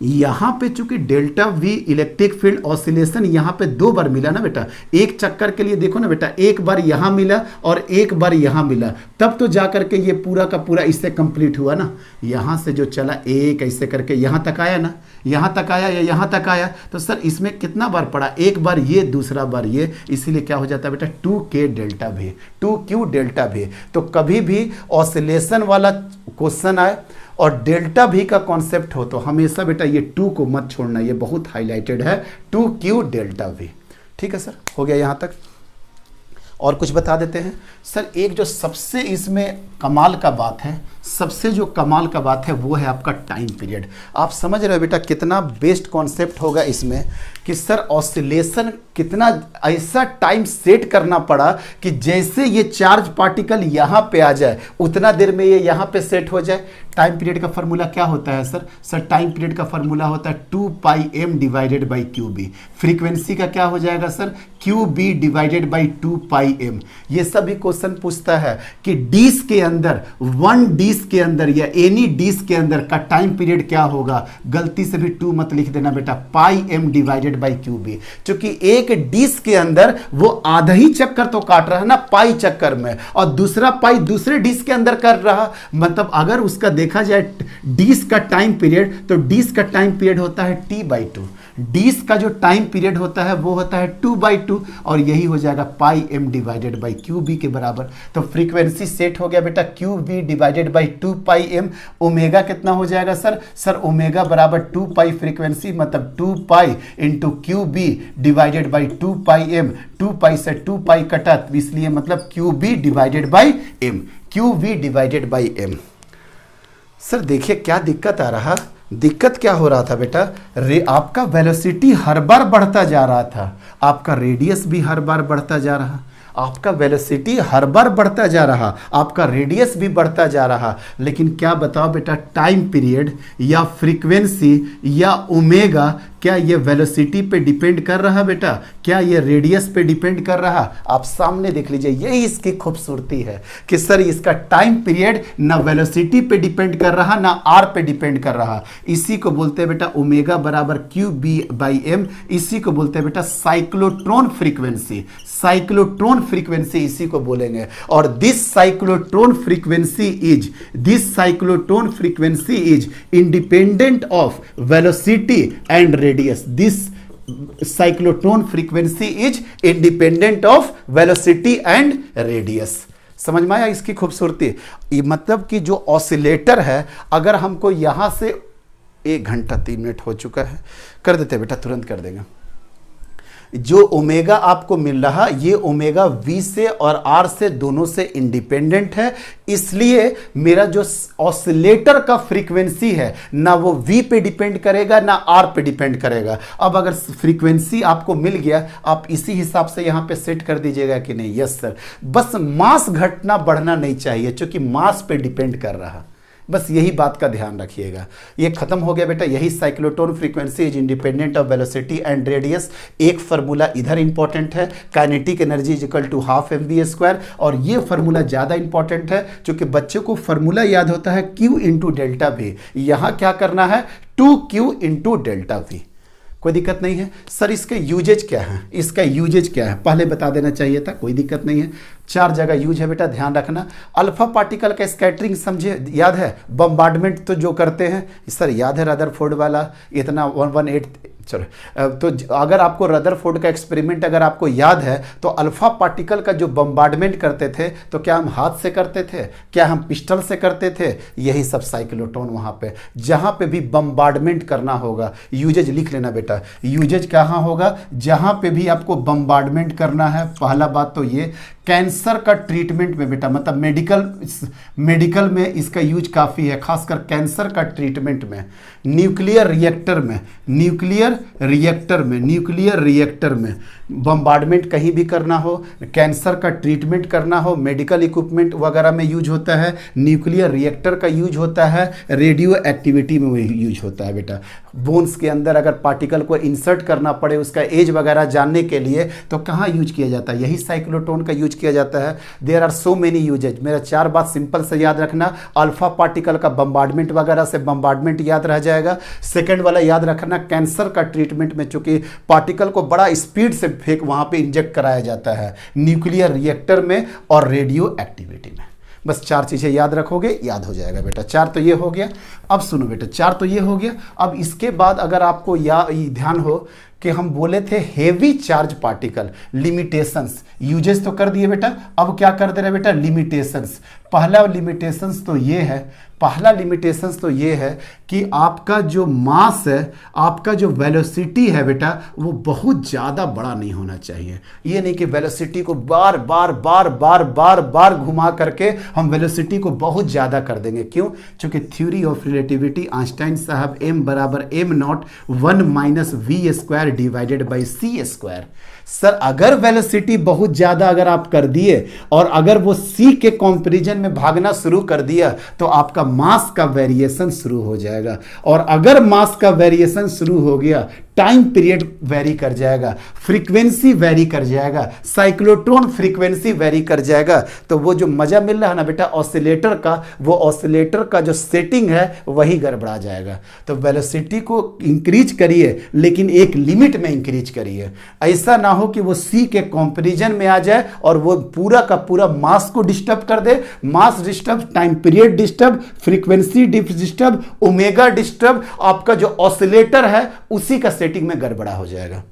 यहाँ पे चूंकि delta V electric field oscillation यहाँ पे 2 बार मिला ना बेटा, एक चक्कर के लिए देखो ना बेटा, एक बार यहाँ मिला और एक बार यहाँ मिला, तब तो जाकर के ये पूरा का पूरा इससे कंप्लीट हुआ ना। यहाँ से जो चला एक ऐसे करके यहाँ तक आया ना, यहाँ तक आया या यहाँ तक आया, तो सर इसमें कितना बार पड़ा, एक बार ये दूसरा बार ये, इसीलिए क्या हो जाता है बेटा 2K delta V 2Q delta V। तो कभी भी ऑसिलेशन वाला क्वेश्चन आए और डेल्टा V का कॉन्सेप्ट हो तो हमेशा बेटा ये 2 को मत छोड़ना, ये बहुत हाईलाइटेड है 2Q डेल्टा V। ठीक है सर, हो गया यहाँ तक। और कुछ बता देते हैं सर, एक जो सबसे इसमें कमाल का बात है, सबसे जो कमाल का बात है वो है आपका टाइम पीरियड। आप समझ रहे हो बेटा कितना बेस्ट कॉन्सेप्ट होगा इसमें, कि सर ऑसिलेशन कितना ऐसा टाइम सेट करना पड़ा कि जैसे ये चार्ज पार्टिकल यहाँ पे आ जाए उतना देर में ये यहाँ पे सेट हो जाए। टाइम पीरियड का फार्मूला क्या होता है सर, सर टाइम पीरियड का फार्मूला होता है 2πm divided by QB। Frequency का क्या हो जाएगा sir, QB divided by 2πm। ये सभी क्वेश्चन पूछता है कि डिश के अंदर, वन डिश के अंदर या एनी डिश के अंदर का टाइम पीरियड क्या होगा। गलती से भी 2 मत लिख देना बेटा, πm डिवाइडेड बाई QB, क्योंकि एक डिश के अंदर वो आधा ही चक्कर तो काट रहा है ना पाई चक्कर में, और दूसरा पाई दूसरे डिश के अंदर कर रहा। मतलब अगर उसका देखा जाए डिश का टाइम पीरियड, तो डिश का टाइम पीरियड होता है T/2, डिश का जो टाइम पीरियड होता है वो होता है 2/2, और यही हो जाएगा πm डिवाइडेड बाई QB के बराबर। तो फ्रीक्वेंसी सेट हो गया बेटा QB divided by 2πm। Omega कितना हो जाएगा सर, सर ओमेगा बराबर 2π फ्रीक्वेंसी, मतलब 2π into QB divided by 2πm। 2π से 2π कटा, इसलिए मतलब QB divided by m, QB divided by m। Sir देखिए क्या दिक्कत आ रहा, दिक्कत क्या हो रहा था बेटा, आपका वेलोसिटी हर बार बढ़ता जा रहा था, आपका रेडियस भी हर बार बढ़ता जा रहा, आपका वेलोसिटी हर बार बढ़ता जा रहा, आपका रेडियस भी बढ़ता जा रहा, लेकिन क्या बताओ बेटा टाइम पीरियड या फ्रीक्वेंसी या ओमेगा, क्या ये वेलोसिटी पे डिपेंड कर रहा बेटा, क्या ये रेडियस पे डिपेंड कर रहा। आप सामने देख लीजिए, यही इसकी खूबसूरती है कि सर इसका टाइम पीरियड ना वेलोसिटी पे डिपेंड कर रहा ना आर पे डिपेंड कर रहा। इसी को बोलते हैं बेटा ओमेगा बराबर QB/m, इसी को बोलते हैं बेटा साइक्लोट्रॉन फ्रीक्वेंसी, साइक्लोट्रॉन फ्रीक्वेंसी इसी को बोलेंगे। और this cyclotron frequency is independent of velocity and radius. This cyclotron frequency is independent of velocity and radius। समझ में आया इसकी खूबसूरती? मतलब कि जो ऑसिलेटर है, अगर हमको यहाँ से 1 घंटा 3 मिनट हो चुका है, कर देते बेटा, तुरंत कर देंगे। जो ओमेगा आपको मिल रहा, ये ओमेगा वी से और आर से दोनों से इंडिपेंडेंट है, इसलिए मेरा जो ऑसिलेटर का फ्रीक्वेंसी है ना वो वी पे डिपेंड करेगा ना आर पे डिपेंड करेगा। अब अगर फ्रीक्वेंसी आपको मिल गया, आप इसी हिसाब से यहां पे सेट कर दीजिएगा कि नहीं, यस सर। बस मास घटना बढ़ना नहीं चाहिए, क्योंकि मास पे डिपेंड कर रहा, बस यही बात का ध्यान रखिएगा। ये खत्म हो गया बेटा, यही cyclotron frequency is independent of velocity and radius. एक फार्मूला इधर इंपॉर्टेंट है, kinetic energy is equal to half mv², और ये फार्मूला ज़्यादा इंपॉर्टेंट है क्योंकि बच्चों को फार्मूला याद होता है Q इंटू डेल्टा वी। यहाँ क्या करना है, 2Q इंटू डेल्टा वी। कोई दिक्कत नहीं है सर। इसके यूजेज क्या है, इसका यूजेज क्या है पहले बता देना चाहिए था, कोई दिक्कत नहीं है। 4 जगह यूज है बेटा, ध्यान रखना। अल्फा पार्टिकल का स्कैटरिंग समझे, याद है? बम्बार्डमेंट तो जो करते हैं सर, याद है रदरफोर्ड वाला, इतना 118, चलो। तो अगर आपको रदरफोर्ड का एक्सपेरिमेंट अगर आपको याद है, तो अल्फा पार्टिकल का जो बम्बार्डमेंट करते थे, तो क्या हम हाथ से करते थे, क्या हम पिस्टल से करते थे? यही सब साइक्लोटोन वहाँ पे, जहाँ पे भी बम्बार्डमेंट करना होगा, यूजेज लिख लेना बेटा। यूजेज कहाँ होगा, जहाँ पे भी आपको बम्बार्डमेंट करना है। पहला बात तो ये, कैंसर का ट्रीटमेंट में बेटा, मतलब मेडिकल में इसका यूज काफ़ी है, खासकर कैंसर का ट्रीटमेंट में। न्यूक्लियर रिएक्टर में बम्बार्डमेंट कहीं भी करना हो, कैंसर का ट्रीटमेंट करना हो, मेडिकल इक्विपमेंट वगैरह में यूज होता है। न्यूक्लियर रिएक्टर का यूज होता है, रेडियो एक्टिविटी में यूज होता है बेटा। बोन्स के अंदर अगर पार्टिकल को इंसर्ट करना पड़े, उसका एज वगैरह जानने के लिए, तो कहाँ यूज किया जाता है? यही साइक्लोटोन का यूज किया जाता है। There are so many uses. मेरा 4 बात सिंपल से याद रखना। अल्फा पार्टिकल का बम्बार्डमेंट वगैरह से बम्बार्डमेंट याद रह जाएगा। सेकंड वाला याद रखना, कैंसर का ट्रीटमेंट में चूंकि पार्टिकल को बड़ा स्पीड से फेंक वहां पे इंजेक्ट कराया जाता है, न्यूक्लियर रिएक्टर में और रेडियो एक्टिविटी में। बस 4 चीजें याद रखोगे, याद हो जाएगा बेटा। 4 तो ये हो गया। अब सुनो बेटा, 4 तो ये हो गया। अब इसके बाद अगर आपको ध्यान हो कि हम बोले थे heavy charge particle, limitations, uses तो कर दिए बेटा। अब क्या कर दे रहे बेटा, लिमिटेशंस। पहला लिमिटेशंस तो ये है कि आपका जो मास है, आपका जो वेलोसिटी है बेटा, वो बहुत ज़्यादा बड़ा नहीं होना चाहिए। ये नहीं कि वेलोसिटी को बार बार घुमा करके हम वेलोसिटी को बहुत ज़्यादा कर देंगे। क्यों? क्योंकि थ्योरी ऑफ रिलेटिविटी, आइंस्टाइन साहब, m बराबर m0 1 - v² divided by c²। Sir अगर वेलोसिटी बहुत ज़्यादा अगर आप कर दिए और अगर वो c के कंपैरिजन में भागना शुरू कर दिया, तो आपका मास का वेरिएशन शुरू हो जाएगा। और अगर मास का वेरिएशन शुरू हो गया, टाइम पीरियड वेरी कर जाएगा, फ्रीक्वेंसी वेरी कर जाएगा, साइक्लोट्रॉन फ्रीक्वेंसी वेरी कर जाएगा। तो वो जो मजा मिल रहा है ना बेटा ऑसिलेटर का, वो ऑसिलेटर का जो सेटिंग है वही गड़बड़ा जाएगा। तो वेलोसिटी को इंक्रीज करिए, लेकिन एक लिमिट में इंक्रीज करिए। ऐसा ना हो कि वो सी के कंपैरिजन में आ जाए और वो पूरा का पूरा मास को डिस्टर्ब कर दे। Mass disturb, time period disturb, frequency disturb, omega disturb, आपका जो ऑसिलेटर है उसी का सेटिंग में गड़बड़ा हो जाएगा।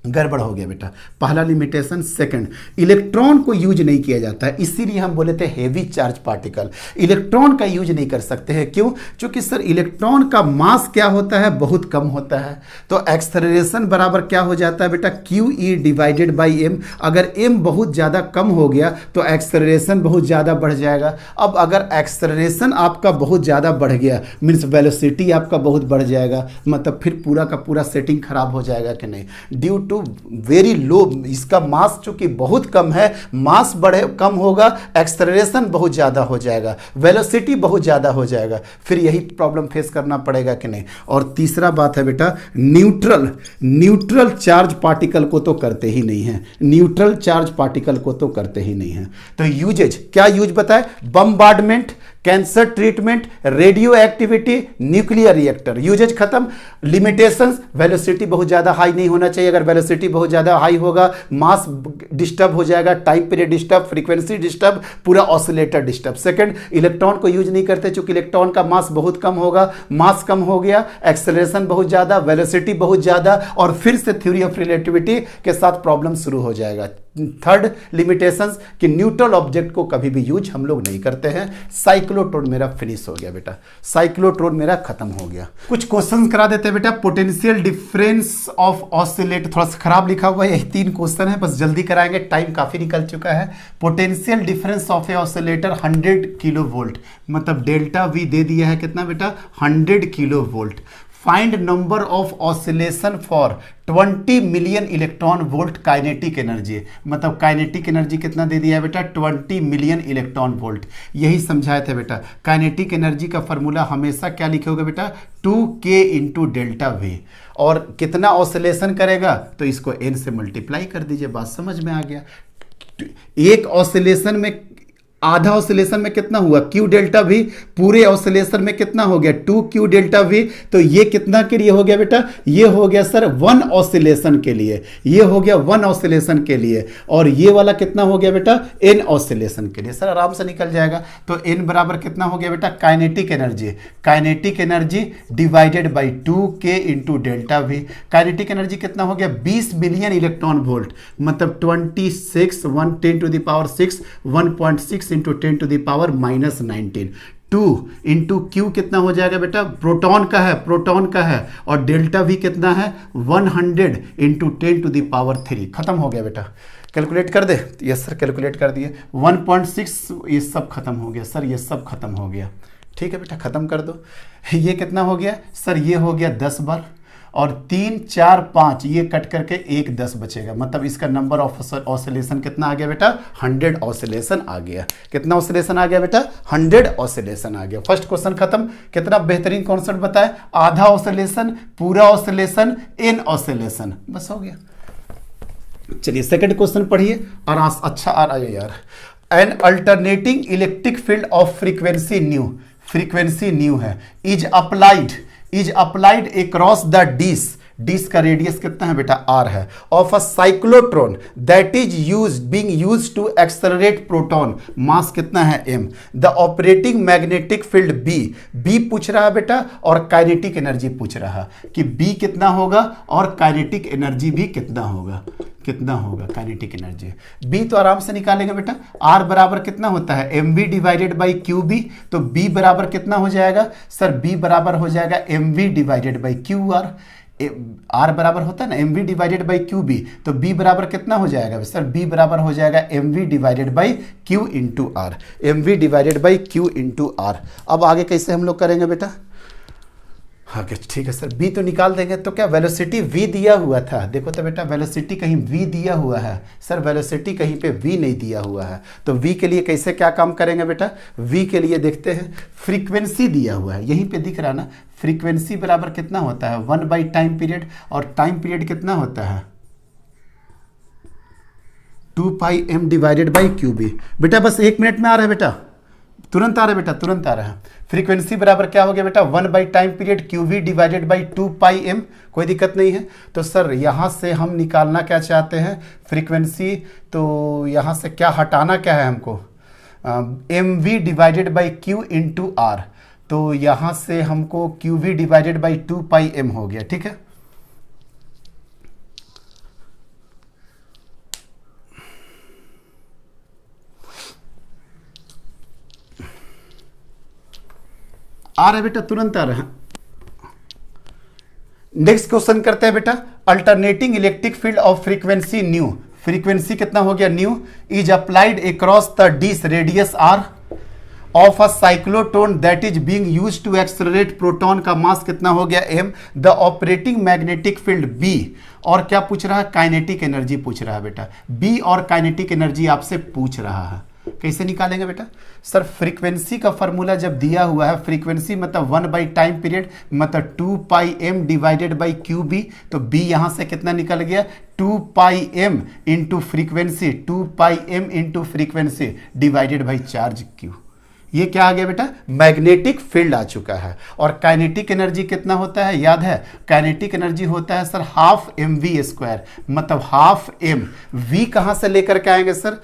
गड़बड़ हो गया बेटा। पहला लिमिटेशन। सेकंड, इलेक्ट्रॉन को यूज नहीं किया जाता है, इसीलिए हम बोले थे हेवी चार्ज पार्टिकल। इलेक्ट्रॉन का यूज नहीं कर सकते हैं। क्यों? क्योंकि सर इलेक्ट्रॉन का मास क्या होता है, बहुत कम होता है। तो एक्सेलरेशन बराबर क्या हो जाता है बेटा, QE डिवाइडेड बाई m। अगर m बहुत ज़्यादा कम हो गया तो एक्सेलरेशन बहुत ज़्यादा बढ़ जाएगा। अब अगर एक्सेलरेशन आपका बहुत ज़्यादा बढ़ गया, मीन्स वेलोसिटी आपका बहुत बढ़ जाएगा, मतलब फिर पूरा का पूरा सेटिंग खराब हो जाएगा कि नहीं। ड्यू टू वेरी लो, इसका मास चूंकि बहुत कम है, मास कम होगा, एक्सेलरेशन बहुत ज़्यादा हो जाएगा, वेलोसिटी बहुत ज़्यादा हो जाएगा, फिर यही प्रॉब्लम फेस करना पड़ेगा कि नहीं। और तीसरा बात है बेटा, न्यूट्रल चार्ज पार्टिकल को तो करते ही नहीं है, न्यूट्रल चार्ज पार्टिकल को तो करते ही नहीं है। तो यूजेज क्या यूज बताए, bombardment, cancer treatment, radioactivity, nuclear reactor. Uses खत्म। लिमिटेशंस, वेलोसिटी बहुत ज़्यादा हाई नहीं होना चाहिए। अगर वेलोसिटी बहुत ज़्यादा हाई होगा, मास डिस्टर्ब हो जाएगा, time period disturb, frequency disturb, पूरा ऑसिलेटर डिस्टर्ब। सेकंड, इलेक्ट्रॉन को यूज नहीं करते क्योंकि इलेक्ट्रॉन का मास बहुत कम होगा, मास कम हो गया, एक्सेलरेशन बहुत ज़्यादा, वेलोसिटी बहुत ज़्यादा, और फिर से थ्योरी ऑफ रिलेटिविटी के साथ प्रॉब्लम शुरू हो जाएगा। थर्ड लिमिटेशंस कि न्यूट्रल ऑब्जेक्ट को कभी भी यूज हम लोग नहीं करते हैं। साइक्लोट्रॉन मेरा फिनिश हो गया बेटा, साइक्लोट्रॉन मेरा खत्म हो गया। कुछ क्वेश्चन करा देते हैं बेटा। पोटेंशियल डिफरेंस ऑफ ऑसिलेटर, थोड़ा सा खराब लिखा हुआ है, यही 3 क्वेश्चन है, बस जल्दी कराएंगे, टाइम काफी निकल चुका है। Potential difference of A oscillator 100 kilo volt, मतलब डेल्टा वी दे दिया है कितना बेटा 100 kilo volt. Find number of oscillation for 20 million electron volt kinetic energy, मतलब काइनेटिक एनर्जी कितना दे दिया है बेटा 20 मिलियन इलेक्ट्रॉन वोल्ट। यही समझाए थे बेटा। काइनेटिक एनर्जी का फॉर्मूला हमेशा क्या लिखे बेटा 2k इंटू डेल्टा वी, और कितना ऑसिलेशन करेगा तो इसको n से मल्टीप्लाई कर दीजिए, बात समझ में आ गया। एक ऑसिलेशन में आधा ऑसिलेशन में कितना हुआ क्यू डेल्टा वी, पूरे ऑसिलेशन में कितना हो गया 2q डेल्टा वी। तो ये कितना के लिए हो गया बेटा, ये हो गया सर 1 ऑसिलेशन के लिए, ये हो गया 1 ऑसिलेशन के लिए, और ये वाला कितना हो गया बेटा n ऑसिलेशन के लिए। सर आराम से निकल जाएगा। तो n बराबर कितना हो गया बेटा kinetic energy, kinetic energy divided by 2k into delta we. Kinetic energy कितना हो गया 20 मिलियन इलेक्ट्रॉन वोल्ट, मतलब 26 1 10 to the power 6 1.6 into 10 to the power -19। 2 into Q कितना हो जाएगा बेटा, प्रोटॉन का है, प्रोटॉन का है, और डेल्टा वी कितना है 100 इंटू 10 टू द पावर 3। खत्म हो गया बेटा। कैलकुलेट कर दे, यस सर कैलकुलेट कर दिए। 1.6 ये सब खत्म हो गया सर, ये सब खत्म हो गया। ठीक है बेटा खत्म कर दो। ये कितना हो गया सर, ये हो गया 10 बार, और 3 4 5 ये कट करके 1 10 बचेगा, मतलब इसका नंबर ऑफ ऑसिलेशन कितना आ गया बेटा 100 ऑसिलेशन आ गया। कितना ऑसिलेशन आ गया बेटा 100 ऑसिलेशन आ गया। फर्स्ट क्वेश्चन खत्म। कितना बेहतरीन कॉन्सेप्ट बताए, आधा ऑसिलेशन, पूरा ऑसिलेशन, n ऑसिलेशन, बस हो गया। चलिए सेकंड क्वेश्चन पढ़िए, और अच्छा आ रहा है यार। An alternating electric field of frequency nu, frequency nu है, is applied across the disc का रेडियस कितना है बेटा r है, of a cyclotron that is being used to accelerate proton, mass कितना है m। The operating magnetic field b पूछ रहा है बेटा, और काइनेटिक एनर्जी पूछ रहा है कि b कितना होगा और काइनेटिक एनर्जी भी कितना होगा, कितना होगा काइनेटिक एनर्जी। b तो आराम से निकालेंगे बेटा, r बराबर कितना होता है mv डिवाइडेड बाई qb, तो b बराबर कितना हो जाएगा सर, b बराबर हो जाएगा mv divided by qr। r बराबर होता है ना mv डिवाइडेड बाई qb, तो b बराबर कितना हो जाएगा सर, b बराबर हो जाएगा mv divided by q into r, mv divided by q into r। अब आगे कैसे हम लोग करेंगे बेटा, हाँ ठीक है सर, v तो निकाल देंगे। तो क्या वेलोसिटी v दिया हुआ था, देखो तो बेटा वेलोसिटी कहीं v दिया हुआ है सर, वेलोसिटी कहीं पे v नहीं दिया हुआ है, तो v के लिए कैसे क्या काम करेंगे बेटा, v के लिए देखते हैं, फ्रीक्वेंसी दिया हुआ है यहीं पे दिख रहा ना, फ्रीक्वेंसी बराबर कितना होता है 1 बाई टाइम पीरियड, और टाइम पीरियड कितना होता है 2 पाई m डिवाइडेड बाई QB। बेटा बस 1 मिनट में आ रहा है बेटा, तुरंत आ रहा है बेटा, तुरंत आ रहा है। फ्रीक्वेंसी बराबर क्या हो गया बेटा 1 by time period QV divided by 2 pi m, कोई दिक्कत नहीं है। तो सर यहाँ से हम निकालना क्या चाहते हैं फ्रीक्वेंसी, तो यहाँ से क्या हटाना क्या है हमको, mv divided by q into r, तो यहाँ से हमको QV divided by 2 pi m हो गया। ठीक है आ रहा है बेटा, तुरंत आ रहा है। नेक्स्ट क्वेश्चन करते हैं बेटा, alternating electric field of frequency nu, frequency कितना हो गया nu, is applied across the disc radius r of a cyclotron that is being used to accelerate proton, का मास कितना हो गया m। The operating magnetic field b, और क्या पूछ रहा है काइनेटिक एनर्जी पूछ रहा है बेटा, b और काइनेटिक एनर्जी आपसे पूछ रहा है। कैसे निकालेंगे बेटा सर, फ्रीक्वेंसी का फॉर्मूला जब दिया हुआ है, फ्रीक्वेंसी मतलब 1 बाई टाइम पीरियड, मतलब 2 पाई m डिवाइडेड बाई QB, तो b यहां से कितना निकल गया 2 पाई m into frequency, 2 pi m into frequency divided by charge q। ये क्या आ गया बेटा मैग्नेटिक फील्ड आ चुका है। और काइनेटिक एनर्जी कितना होता है याद है, काइनेटिक एनर्जी होता है सर हाफ mv स्क्वायर, मतलब हाफ m। v कहां से लेकर के आएंगे सर,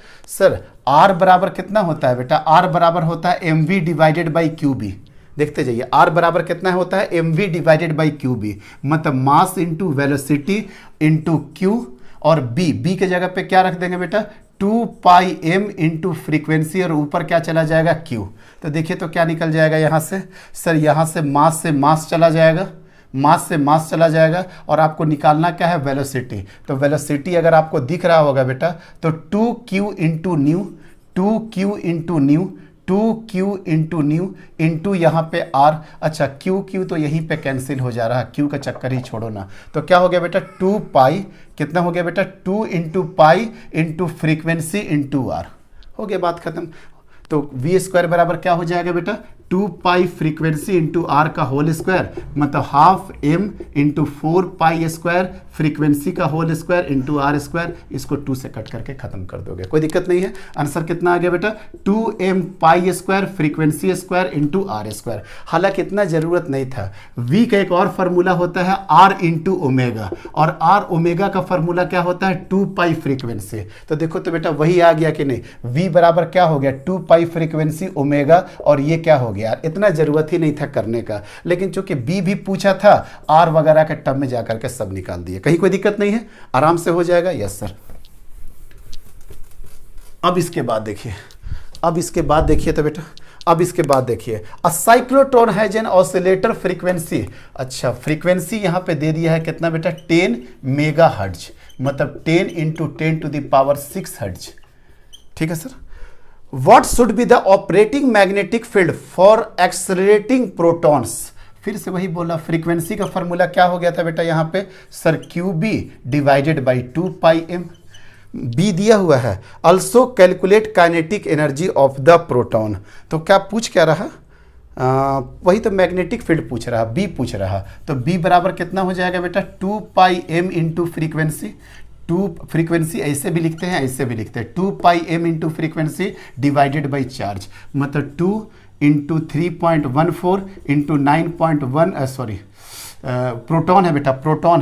r बराबर कितना होता है बेटा, r बराबर होता है mv डिवाइडेड बाई qb। देखते जाइए r बराबर कितना होता है mv डिवाइडेड बाई qb, मतलब mass into velocity into q, और बी के जगह पे क्या रख देंगे बेटा 2πm इंटू फ्रीक्वेंसी और ऊपर क्या चला जाएगा क्यू। तो देखिए तो क्या निकल जाएगा यहाँ से, सर यहाँ से मास चला जाएगा, मास से मास चला जाएगा और आपको निकालना क्या है वेलोसिटी। तो वेलोसिटी अगर आपको दिख रहा होगा बेटा तो 2q into new, 2q into new, 2q into new into यहाँ पे r। अच्छा q तो यहीं पे कैंसिल हो जा रहा है, q का चक्कर ही छोड़ो ना। तो क्या हो गया बेटा 2 पाई, कितना हो गया बेटा 2 into pi into frequency into r। हो गया बात खत्म। तो वी स्क्वायर बराबर क्या हो जाएगा बेटा 2 पाई फ्रीक्वेंसी इंटू आर का होल स्क्वायर, मतलब half M into 4 pi square frequency का whole square into R square. इसको 2 से कट करके खत्म कर दोगे, कोई दिक्कत नहीं है। आंसर कितना आ गया बेटा 2m pi square frequency square into R square. हालांकि इतना जरूरत नहीं था। वी का एक और फार्मूला होता है आर इंटू ओमेगा, और आर ओमेगा का फार्मूला क्या होता है 2 पाई फ्रीक्वेंसी। तो देखो तो बेटा वही आ गया कि नहीं, वी बराबर क्या हो गया 2 पाई फ्रीक्वेंसी ओमेगा, और ये क्या हो गया यार, इतना जरूरत ही नहीं था करने का। लेकिन चूंकि बी भी पूछा था, आर वगैरह के टर्म में जाकर के सब निकाल दिए, कहीं कोई दिक्कत नहीं है, आराम से हो जाएगा। Yes sir. अब इसके बाद देखिए, तो बेटा अब इसके बाद देखिए, a cyclotron has an oscillator frequency. अच्छा फ्रीक्वेंसी यहां पे दे दिया है कितना बेटा 10 मेगा हर्ट्ज, मतलब 10 into 10 to the power 6 hertz. ठीक है sir. What should be the operating magnetic field for accelerating protons? फिर से वही बोला, फ्रीक्वेंसी का फॉर्मूला क्या हो गया था बेटा यहाँ पे sir QB divided by 2πm। B दिया हुआ है, also calculate kinetic energy of the proton। तो क्या पूछ क्या रहा, वही तो मैग्नेटिक फील्ड पूछ रहा, बी पूछ रहा। तो बी बराबर कितना हो जाएगा बेटा 2πm इंटू फ्रीक्वेंसी। फ्रीक्वेंसी ऐसे भी लिखते हैं, ऐसे भी लिखते हैं 2πm into frequency divided by charge, मतलब 2 इंटू 3.14 इंटू 9.1 सॉरी प्रोटॉन है बेटा, प्रोटॉन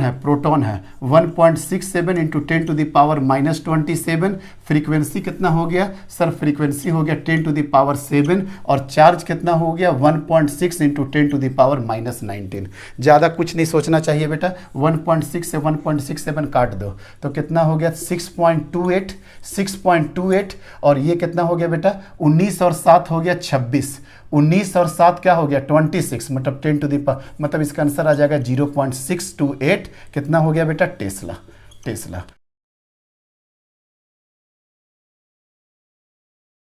है 1.67 into 10 to the power -27। Frequency कितना हो गया सर, फ्रीक्वेंसी हो गया 10 टू द पावर 7, और चार्ज कितना हो गया 1.6 इंटू 10 टू द पावर -19। ज़्यादा कुछ नहीं सोचना चाहिए बेटा, 1.6 से 1.67 काट दो तो कितना हो गया 6.28, और ये कितना हो गया बेटा 19 और 7 हो गया 26, 19 और 7 क्या हो गया 26, मतलब 10 टू द पावर, मतलब इसका आंसर आ जाएगा 0.628। कितना हो गया बेटा टेस्ला।